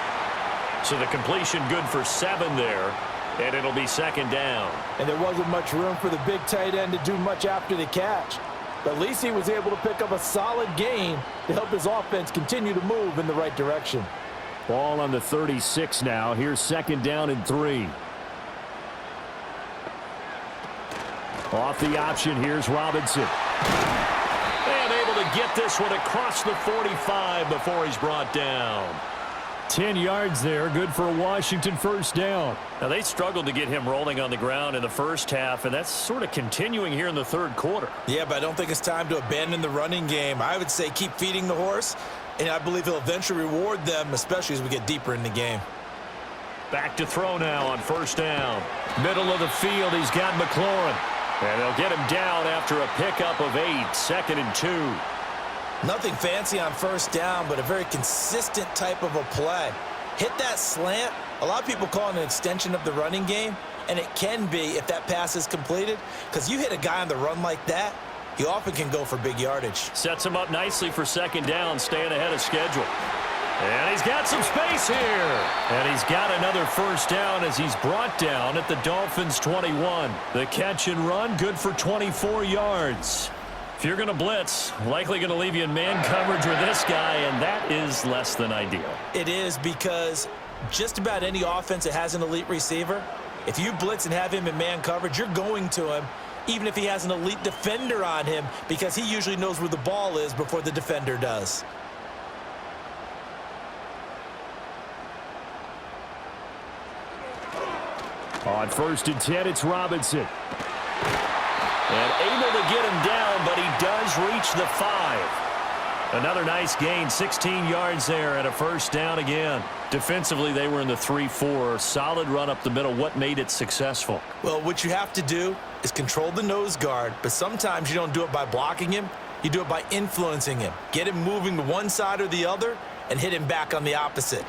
S2: So the completion good for 7 there. And it'll be 2nd down.
S5: And there wasn't much room for the big tight end to do much after the catch. But at least he was able to pick up a solid gain to help his offense continue to move in the right direction.
S2: Ball on the 36 now. Here's 2nd down and 3. Off the option, here's Robinson.
S3: And able to get this one across the 45 before he's brought down.
S2: 10 yards there, good for a Washington 1st down.
S3: Now, they struggled to get him rolling on the ground in the first half, and that's sort of continuing here in the 3rd quarter.
S4: Yeah, but I don't think it's time to abandon the running game. I would say keep feeding the horse, and I believe he'll eventually reward them, especially as we get deeper in the game.
S3: Back to throw now on 1st down. Middle of the field, he's got McLaurin. And they'll get him down after a pickup of 8, 2nd and 2.
S4: Nothing fancy on 1st down, but a very consistent type of a play. Hit that slant. A lot of people call it an extension of the running game, and it can be if that pass is completed, because you hit a guy on the run like that, he often can go for big yardage.
S3: Sets him up nicely for 2nd down, staying ahead of schedule. And he's got some space here. And he's got another 1st down as he's brought down at the Dolphins 21. The catch and run, good for 24 yards. If you're going to blitz, likely going to leave you in man coverage with this guy, and that is less than ideal.
S4: It is, because just about any offense that has an elite receiver, if you blitz and have him in man coverage, you're going to him, even if he has an elite defender on him, because he usually knows where the ball is before the defender does.
S2: On 1st and 10, it's Robinson.
S3: And able to get him down, but he does reach the 5. Another nice gain, 16 yards there, and a 1st down again. Defensively, they were in the 3-4. Solid run up the middle. What made it successful?
S4: Well, what you have to do is control the nose guard, but sometimes you don't do it by blocking him. You do it by influencing him. Get him moving to one side or the other and hit him back on the opposite.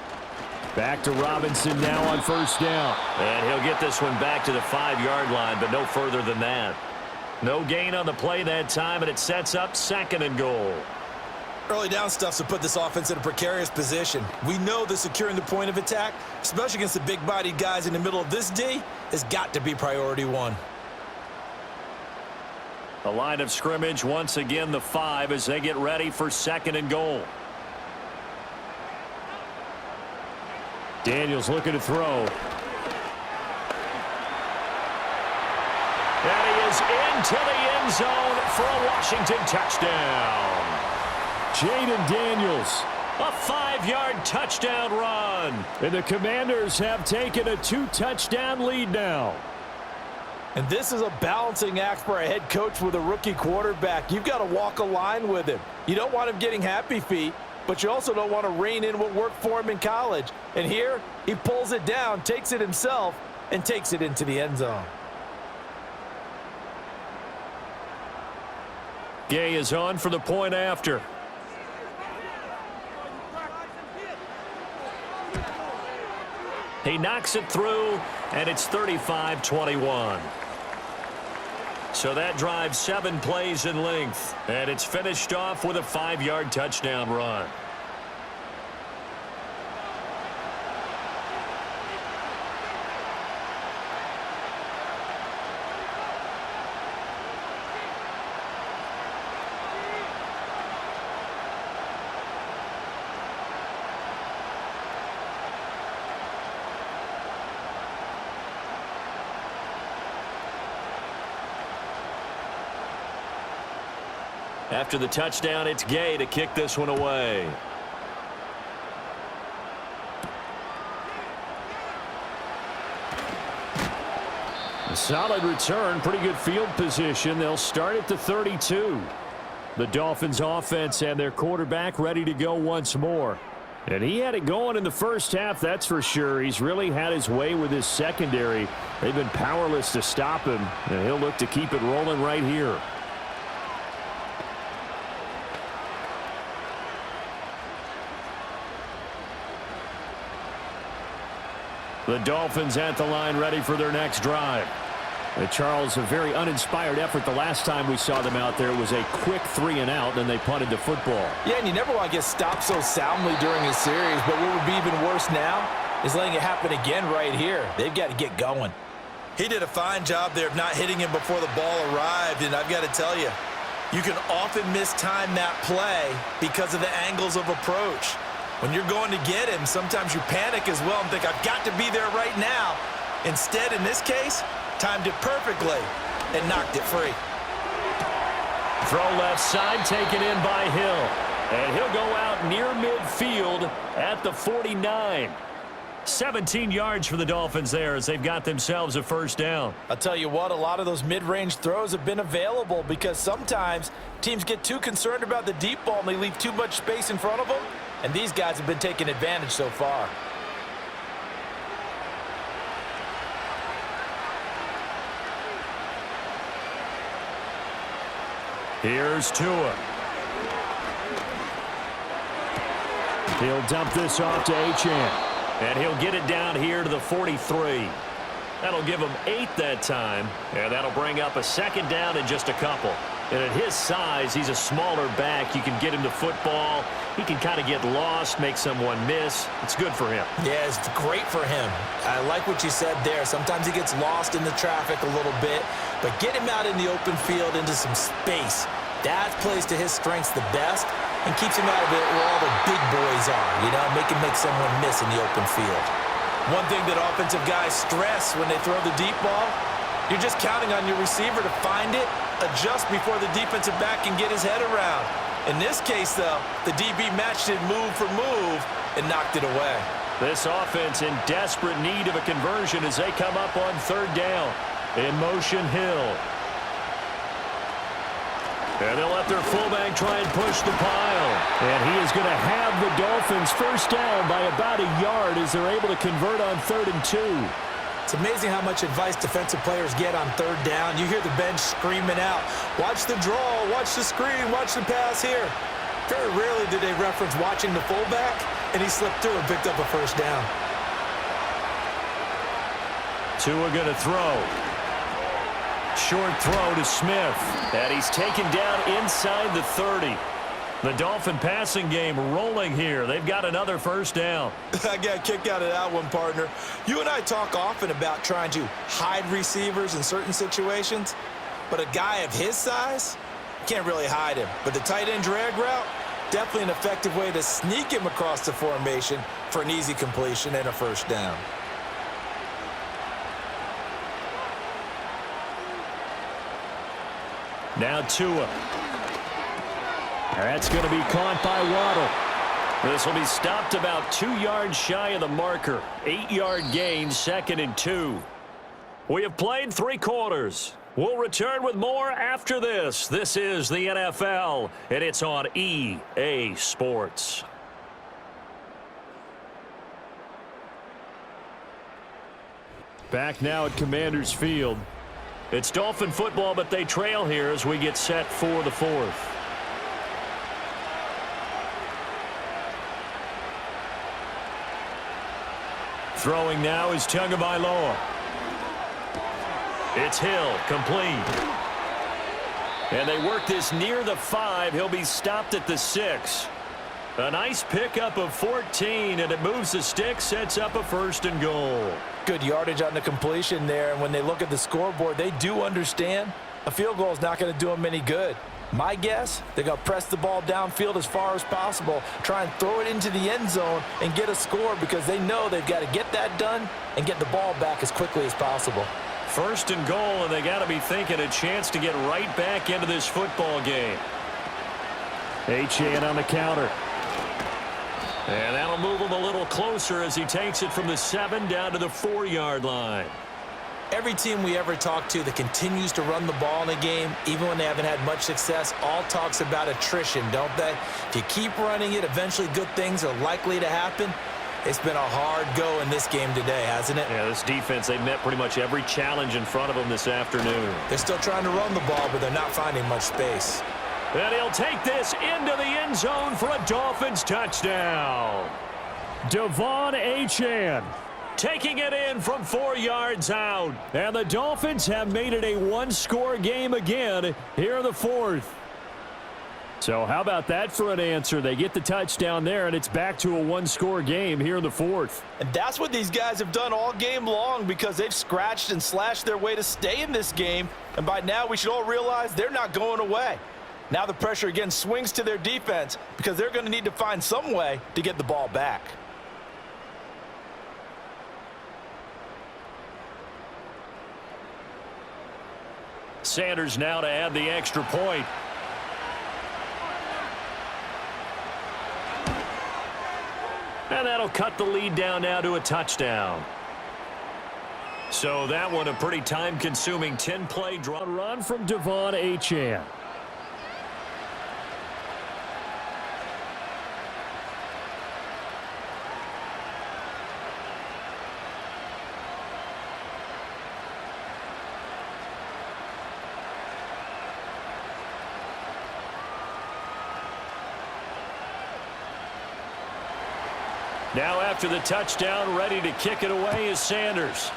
S2: Back to Robinson now on 1st down.
S3: And he'll get this one back to the 5-yard line, but no further than that. No gain on the play that time, and it sets up 2nd and goal.
S4: Early down stuff to put this offense in a precarious position. We know that securing the point of attack, especially against the big-bodied guys in the middle of this D, has got to be priority 1.
S3: The line of scrimmage, once again, the 5 as they get ready for 2nd and goal.
S2: Daniels looking to throw.
S3: And he is into the end zone for a Washington touchdown.
S2: Jaden Daniels.
S3: A 5-yard touchdown run.
S2: And the Commanders have taken a 2-touchdown lead now.
S5: And this is a balancing act for a head coach with a rookie quarterback. You've got to walk a line with him. You don't want him getting happy feet, but you also don't want to rein in what worked for him in college. And here, he pulls it down, takes it himself, and takes it into the end zone.
S3: Gay is on for the point after. He knocks it through, and it's 35-21. So that drives 7 plays in length, and it's finished off with a 5-yard touchdown run. After the touchdown, it's Gay to kick this one away.
S2: A solid return, pretty good field position. They'll start at the 32. The Dolphins offense and their quarterback ready to go once more. And he had it going in the first half, that's for sure. He's really had his way with his secondary. They've been powerless to stop him, and he'll look to keep it rolling right here. The Dolphins at the line ready for their next drive. And Charles, a very uninspired effort the last time we saw them out there. It was a quick 3-and-out, then they punted the football.
S5: Yeah, and you never want to get stopped so soundly during a series, but what would be even worse now is letting it happen again right here. They've got to get going.
S4: He did a fine job there of not hitting him before the ball arrived, and I've got to tell you, You can often mistime that play because of the angles of approach. When you're going to get him, sometimes you panic as well and think, I've got to be there right now. Instead, in this case, timed it perfectly and knocked it free.
S2: Throw left side, taken in by Hill. And he'll go out near midfield at the 49. 17 yards for the Dolphins there as they've got themselves a first down.
S5: I'll tell you what, a lot of those mid-range throws have been available because sometimes teams get too concerned about the deep ball and they leave too much space in front of them, and these guys have been taking advantage so far.
S2: Here's Tua. He'll dump this off to Achane. And he'll get it down here to the 43. That'll give him 8 that time. And that'll bring up a second down in just a couple. And at his size, he's a smaller back. You can get him to football. He can kind of get lost, make someone miss. It's good for him.
S4: Yeah, it's great for him. I like what you said there. Sometimes he gets lost in the traffic a little bit. But get him out in the open field into some space. That plays to his strengths the best and keeps him out of it where all the big boys are, you know, make someone miss in the open field. One thing that offensive guys stress when they throw the deep ball, you're just counting on your receiver to find it, adjust before the defensive back can get his head around. In this case, though, the DB matched it move for move and knocked it away.
S2: This offense in desperate need of a conversion as they come up on third down. In motion, Hill. And they'll let their fullback try and push the pile. And he is going to have the Dolphins first down by about a yard as they're able to convert on 3rd and 2.
S4: It's amazing how much advice defensive players get on third down. You hear the bench screaming out, watch the draw, watch the screen, watch the pass here. Very rarely do they reference watching the fullback, and he slipped through and picked up a first down.
S2: Tua going to throw. Short throw to Smith. And he's taken down inside the 30. The Dolphin passing game rolling here. They've got another first down.
S4: I got a kick out of that one, partner. You and I talk often about trying to hide receivers in certain situations, but a guy of his size, you can't really hide him. But the tight end drag route, definitely an effective way to sneak him across the formation for an easy completion and a first down.
S2: Now Tua. That's going to be caught by Waddle. This will be stopped about 2 yards shy of the marker. 8-yard gain, 2nd and 2. We have played 3 quarters. We'll return with more after this. This is the NFL, and it's on EA Sports. Back now at Commanders Field. It's Dolphin football, but they trail here as we get set for the 4th. Throwing now is Tagovailoa. It's Hill, complete. And they work this near the 5. He'll be stopped at the 6. A nice pickup of 14, and it moves the stick, sets up a 1st and goal.
S5: Good yardage on the completion there, and when they look at the scoreboard, they do understand a field goal is not going to do them any good. My guess, they're going to press the ball downfield as far as possible, try and throw it into the end zone and get a score because they know they've got to get that done and get the ball back as quickly as possible.
S2: 1st and goal, and they got to be thinking a chance to get right back into this football game. Achane on the counter. And that'll move him a little closer as he takes it from the 7 down to the 4-yard line.
S4: Every team we ever talk to that continues to run the ball in a game, even when they haven't had much success, all talks about attrition, don't they? If you keep running it, eventually good things are likely to happen. It's been a hard go in this game today, hasn't it?
S2: Yeah, this defense, they've met pretty much every challenge in front of them this afternoon.
S4: They're still trying to run the ball, but they're not finding much space.
S2: And he'll take this into the end zone for a Dolphins touchdown. Devon Achane taking it in from 4 yards out. And the Dolphins have made it a 1-score game again here in the 4th. So how about that for an answer? They get the touchdown there, and it's back to a 1-score game here in the 4th.
S5: And that's what these guys have done all game long because they've scratched and slashed their way to stay in this game. And by now we should all realize they're not going away. Now the pressure again swings to their defense because they're going to need to find some way to get the ball back.
S3: Sanders now to add the extra point. And that'll cut the lead down now to a touchdown. So that one a pretty time-consuming 10-play draw.
S2: Run from Devon Achane.
S3: Now after the touchdown, ready to kick it away is Sanders.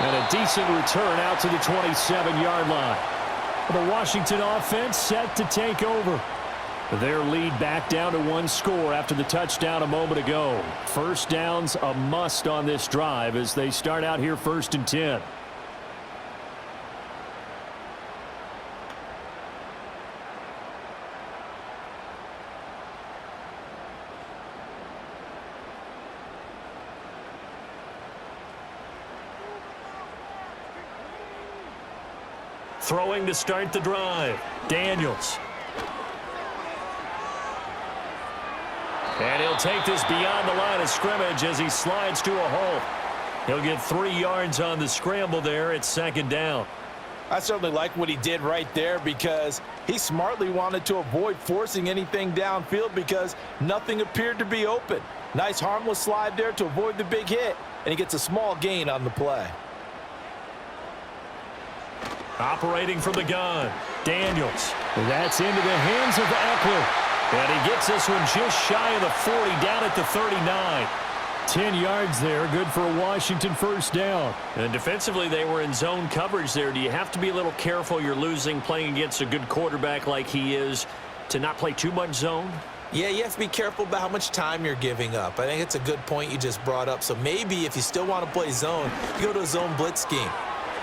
S2: And a decent return out to the 27-yard line. The Washington offense set to take over. Their lead back down to 1 score after the touchdown a moment ago. First down's a must on this drive as they start out here 1st and 10.
S3: Throwing to start the drive. Daniels. And he'll take this beyond the line of scrimmage as he slides to a hole. He'll get 3 yards on the scramble there at 2nd down.
S5: I certainly like what he did right there because he smartly wanted to avoid forcing anything downfield because nothing appeared to be open. Nice harmless slide there to avoid the big hit, and he gets a small gain on the play.
S3: Operating from the gun, Daniels.
S2: That's into the hands of Eckler.
S3: And he gets this one just shy of the 40, down at the 39.
S2: 10 yards there, good for a Washington first down.
S3: And defensively, they were in zone coverage there. Do you have to be a little careful? You're losing, playing against a good quarterback like he is, to not play too much zone?
S4: Yeah, you have to be careful about how much time you're giving up. I think it's a good point you just brought up. So maybe if you still want to play zone, you go to a zone blitz scheme.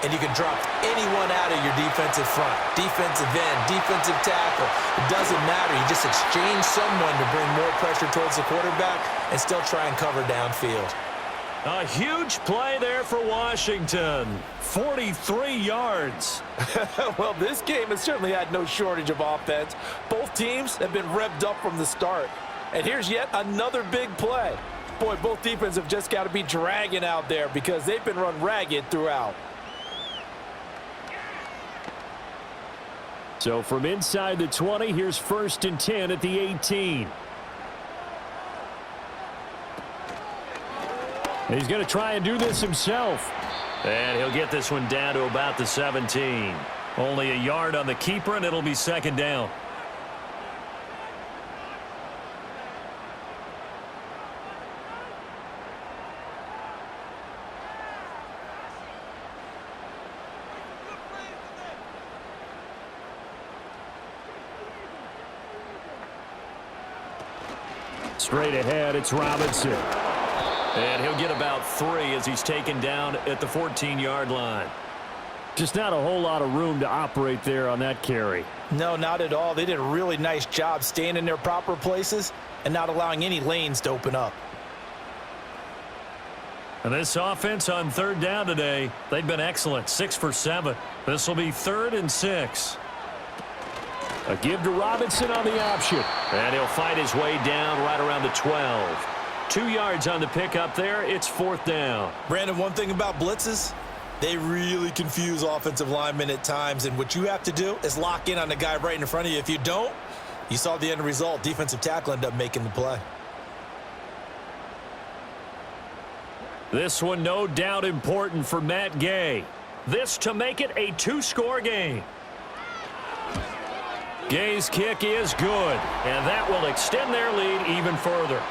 S4: And you can drop anyone out of your defensive front, defensive end, defensive tackle. It doesn't matter. You just exchange someone to bring more pressure towards the quarterback and still try and cover downfield.
S3: A huge play there for Washington. 43 yards.
S5: Well, this game has certainly had no shortage of offense. Both teams have been revved up from the start. And here's yet another big play. Boy, both defenses have just got to be dragging out there because they've been run ragged throughout.
S2: So from inside the 20, here's 1st and 10 at the 18. He's going to try and do this himself.
S3: And he'll get this one down to about the 17. Only a yard on the keeper, and it'll be 2nd down.
S2: Straight ahead, it's Robinson.
S3: And he'll get about 3 as he's taken down at the 14-yard line.
S2: Just not a whole lot of room to operate there on that carry.
S5: No, not at all. They did a really nice job staying in their proper places and not allowing any lanes to open up.
S3: And this offense on 3rd down today, they've been excellent, 6 for 7. This will be 3rd and 6.
S2: A give to Robinson on the option.
S3: And he'll fight his way down right around the 12. 2 yards on the pickup there. It's 4th down.
S4: Brandon, one thing about blitzes, they really confuse offensive linemen at times. And what you have to do is lock in on the guy right in front of you. If you don't, you saw the end result. Defensive tackle ended up making the play.
S3: This one no doubt important for Matt Gay. This to make it a 2-score game. Gay's kick is good, and that will extend their lead even further.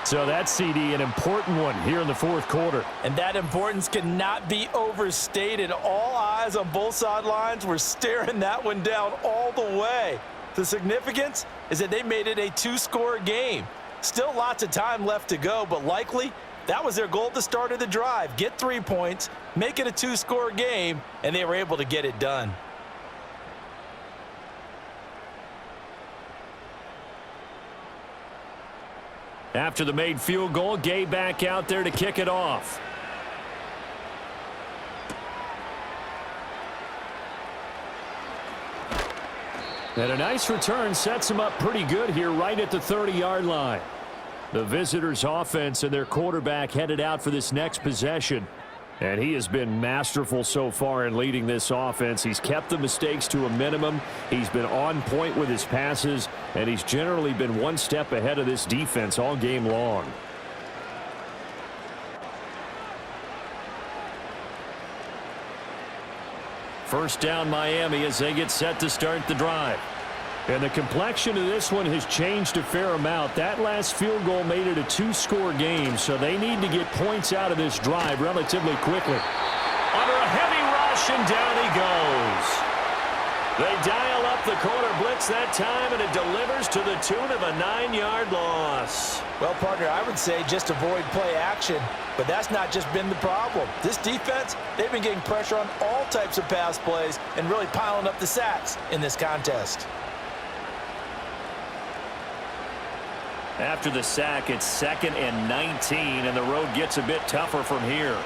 S2: So that's, CD, an important one here in the 4th quarter.
S5: And that importance cannot be overstated. All eyes on both sidelines were staring that one down all the way. The significance is that they made it a 2-score game. Still lots of time left to go, but likely That was their goal at the start of the drive. Get 3 points, make it a 2-score game, and they were able to get it done.
S2: After the made field goal, Gay back out there to kick it off. And a nice return sets him up pretty good here right at the 30-yard line. The visitors' offense and their quarterback headed out for this next possession. And he has been masterful so far in leading this offense. He's kept the mistakes to a minimum. He's been on point with his passes, and he's generally been one step ahead of this defense all game long. First down Miami as they get set to start the drive. And the complexion of this one has changed a fair amount. That last field goal made it a 2-score game, so they need to get points out of this drive relatively quickly. Under a heavy rush, and down he goes. They dial up the corner blitz that time, and it delivers to the tune of a 9-yard loss.
S5: Well, partner, I would say just avoid play action, but that's not just been the problem. This defense, they've been getting pressure on all types of pass plays and really piling up the sacks in this contest.
S2: After the sack, it's 2nd and 19, and the road gets a bit tougher from here.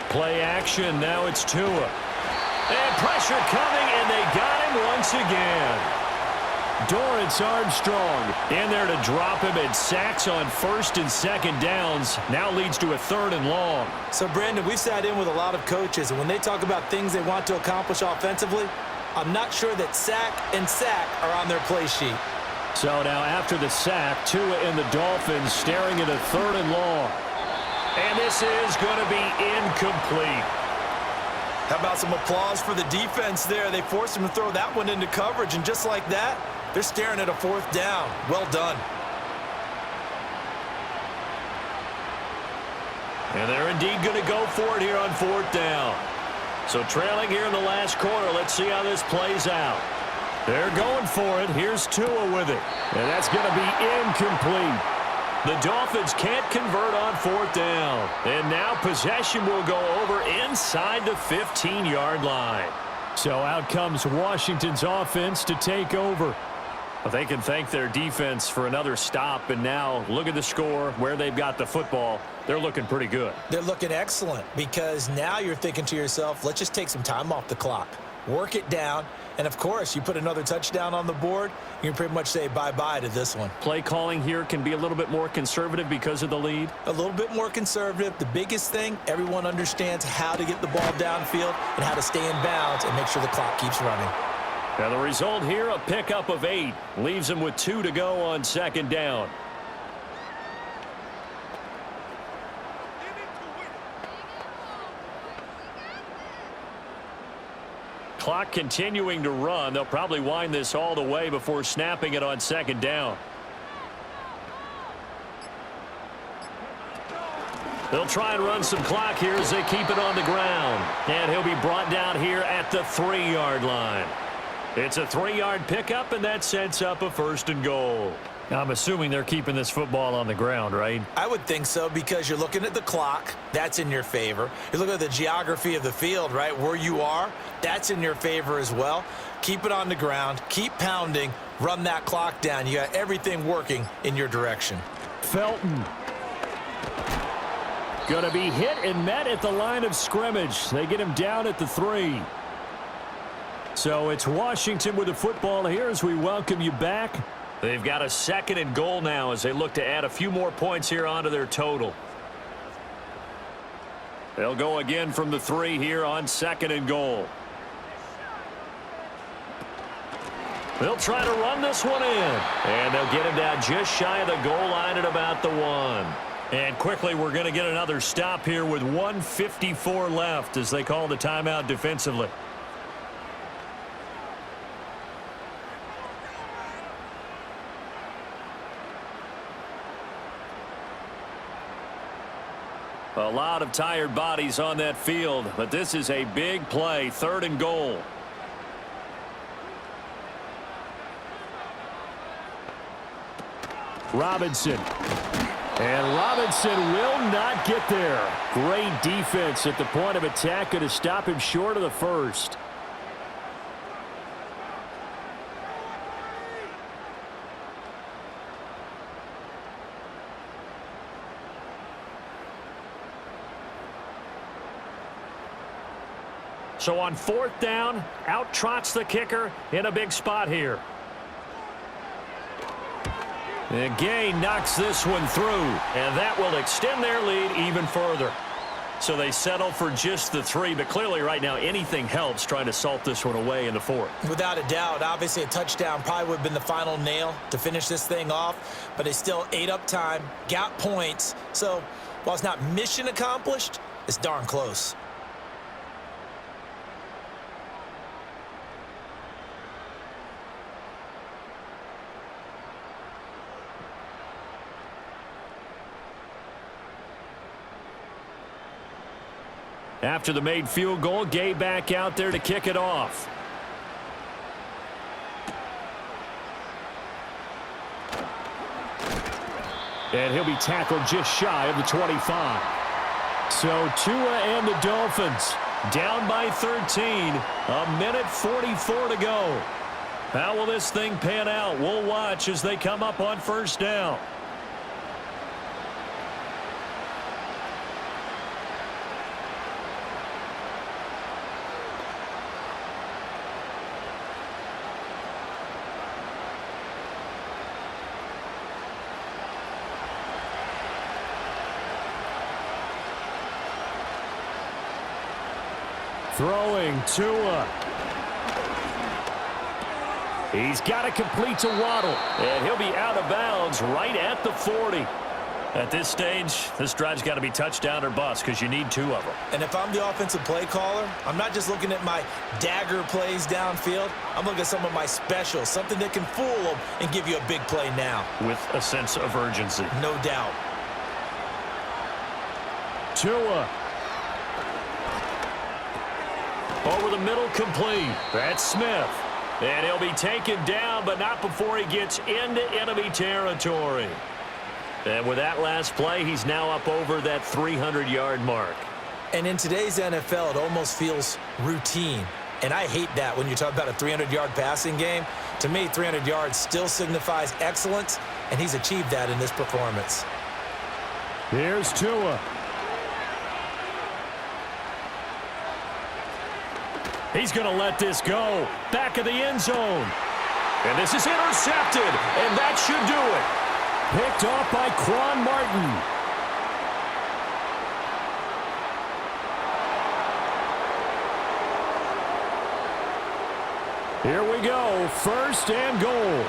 S2: Play action, now it's Tua. And pressure coming, and they got him once again. Dorrance Armstrong in there to drop him, and sacks on 1st and 2nd downs now leads to a 3rd and long.
S5: So, Brandon, we've sat in with a lot of coaches, and when they talk about things they want to accomplish offensively, I'm not sure that sack and sack are on their play sheet.
S2: So now after the sack, Tua and the Dolphins staring at a 3rd and long. And this is going to be incomplete.
S5: How about some applause for the defense there? They forced him to throw that one into coverage, and just like that, they're staring at a 4th down. Well done.
S2: And they're indeed going to go for it here on 4th down. So trailing here in the last quarter, let's see how this plays out. They're going for it. Here's Tua with it. And that's going to be incomplete. The Dolphins can't convert on 4th down. And now possession will go over inside the 15-yard line. So out comes Washington's offense to take over. But they can thank their defense for another stop. And now look at the score, where they've got the football. They're looking pretty good.
S5: They're looking excellent, because now you're thinking to yourself, let's just take some time off the clock. Work it down. And, of course, you put another touchdown on the board, you can pretty much say bye-bye to this one.
S2: Play calling here can be a little bit more conservative because of the lead.
S5: A little bit more conservative. The biggest thing, everyone understands how to get the ball downfield and how to stay in bounds and make sure the clock keeps running.
S2: Now the result here, a pickup of 8. Leaves them with 2 to go on 2nd down. Clock continuing to run. They'll probably wind this all the way before snapping it on 2nd down. They'll try and run some clock here as they keep it on the ground. And he'll be brought down here at the 3-yard line. It's a 3-yard pickup, and that sets up a 1st and goal. Now, I'm assuming they're keeping this football on the ground, right?
S5: I would think so, because you're looking at the clock. That's in your favor. You're looking at the geography of the field, right? Where you are, that's in your favor as well. Keep it on the ground. Keep pounding. Run that clock down. You got everything working in your direction.
S2: Felton. Going to be hit and met at the line of scrimmage. They get him down at the 3. So it's Washington with the football here as we welcome you back. They've got a 2nd and goal now as they look to add a few more points here onto their total. They'll go again from the 3 here on 2nd and goal. They'll try to run this one in. And they'll get him down just shy of the goal line at about the 1. And quickly we're going to get another stop here with 1:54 left as they call the timeout defensively. A lot of tired bodies on that field, but this is a big play, 3rd and goal. Robinson. And Robinson will not get there. Great defense at the point of attack. Going to stop him short of the first. So on 4th down, out trots the kicker in a big spot here. And Gay knocks this one through, and that will extend their lead even further. So they settle for just the 3, but clearly right now anything helps trying to salt this one away in the 4th.
S4: Without a doubt, obviously a touchdown probably would have been the final nail to finish this thing off, but they still ate up time, got points. So while it's not mission accomplished, it's darn close.
S2: After the made field goal, Gay back out there to kick it off. And he'll be tackled just shy of the 25. So Tua and the Dolphins down by 13. A minute 44 to go. How will this thing pan out? We'll watch as they come up on 1st down. Throwing Tua. He's got to complete to Waddle. And he'll be out of bounds right at the 40. At this stage, this drive's got to be touchdown or bust because you need 2 of them.
S4: And if I'm the offensive play caller, I'm not just looking at my dagger plays downfield. I'm looking at some of my specials, something that can fool them and give you a big play now.
S2: With a sense of urgency.
S4: No doubt.
S2: Tua. Over the middle, complete. That's Smith. And he'll be taken down, but not before he gets into enemy territory. And with that last play, he's now up over that 300-yard mark.
S4: And in today's NFL, it almost feels routine. And I hate that when you talk about a 300-yard passing game. To me, 300 yards still signifies excellence, and he's achieved that in this performance.
S2: Here's Tua. He's going to let this go. Back of the end zone. And this is intercepted. And that should do it. Picked off by Quan Martin. Here we go. 1st and goal.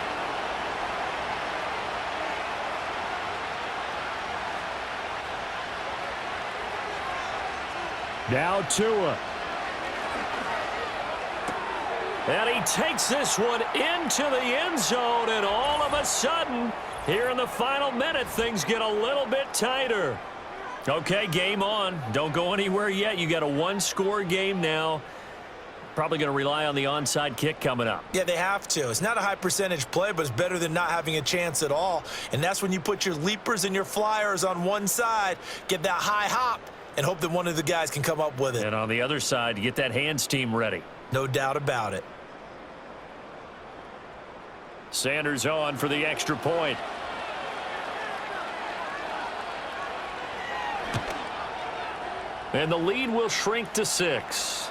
S2: Now Tua. And he takes this one into the end zone, and all of a sudden, here in the final minute, things get a little bit tighter. Okay, game on. Don't go anywhere yet. You got a 1-score game now. Probably going to rely on the onside kick coming up.
S4: Yeah, they have to. It's not a high percentage play, but it's better than not having a chance at all. And that's when you put your leapers and your flyers on one side, get that high hop, and hope that one of the guys can come up with it.
S2: And on the other side, you get that hands team ready.
S4: No doubt about it.
S2: Sanders on for the extra point. And the lead will shrink to 6.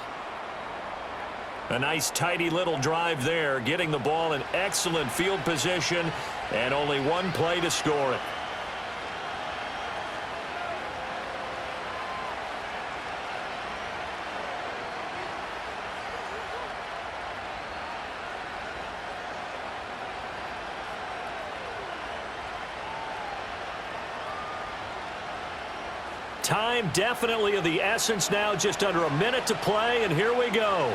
S2: A nice tidy little drive there, getting the ball in excellent field position, and only 1 play to score it. Time definitely of the essence now, just under a minute to play, and here we go.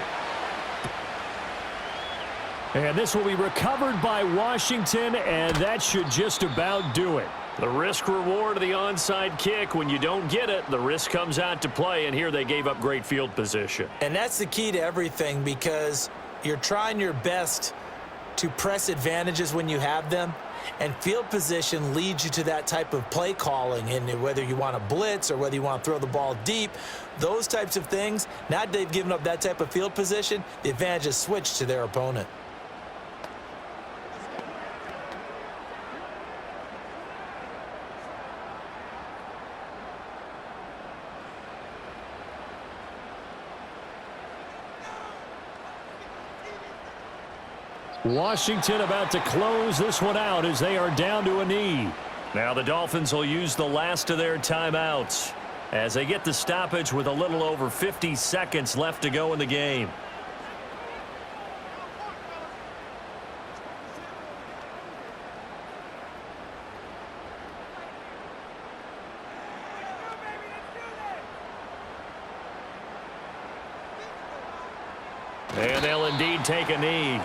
S2: And this will be recovered by Washington, and that should just about do it. The risk-reward of the onside kick, when you don't get it, the risk comes out to play, and here they gave up great field position.
S4: And that's the key to everything, because you're trying your best to press advantages when you have them, and field position leads you to that type of play calling, and whether you want to blitz or whether you want to throw the ball deep, those types of things. Now that they've given up that type of field position, the advantage is switched to their opponent.
S2: Washington about to close this one out as they are down to a knee.
S3: Now the Dolphins will use the last of their timeouts as they get the stoppage with a little over 50 seconds left to go in the game. And they'll indeed take a knee.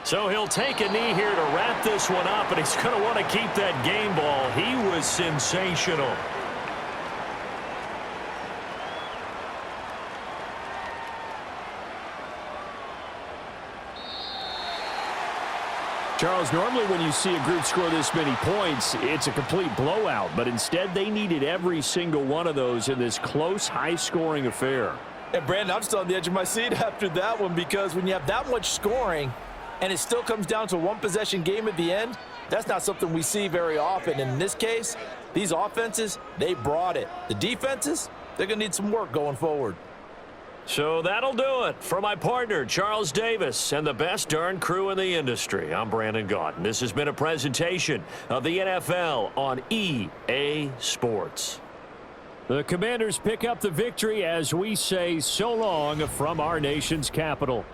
S3: So he'll take a knee here to wrap this one up, and he's going to want to keep that game ball. He was sensational.
S2: Charles, normally when you see a group score this many points, it's a complete blowout, but instead they needed every single one of those in this close, high-scoring affair.
S5: And Brandon, I'm still on the edge of my seat after that one, because when you have that much scoring and it still comes down to a one-possession game at the end, that's not something we see very often. And in this case, these offenses, they brought it. The defenses, they're going to need some work going forward.
S3: So that'll do it for my partner, Charles Davis, and the best darn crew in the industry. I'm Brandon Gaudin. This has been a presentation of the NFL on EA Sports.
S2: The Commanders pick up the victory as we say so long from our nation's capital.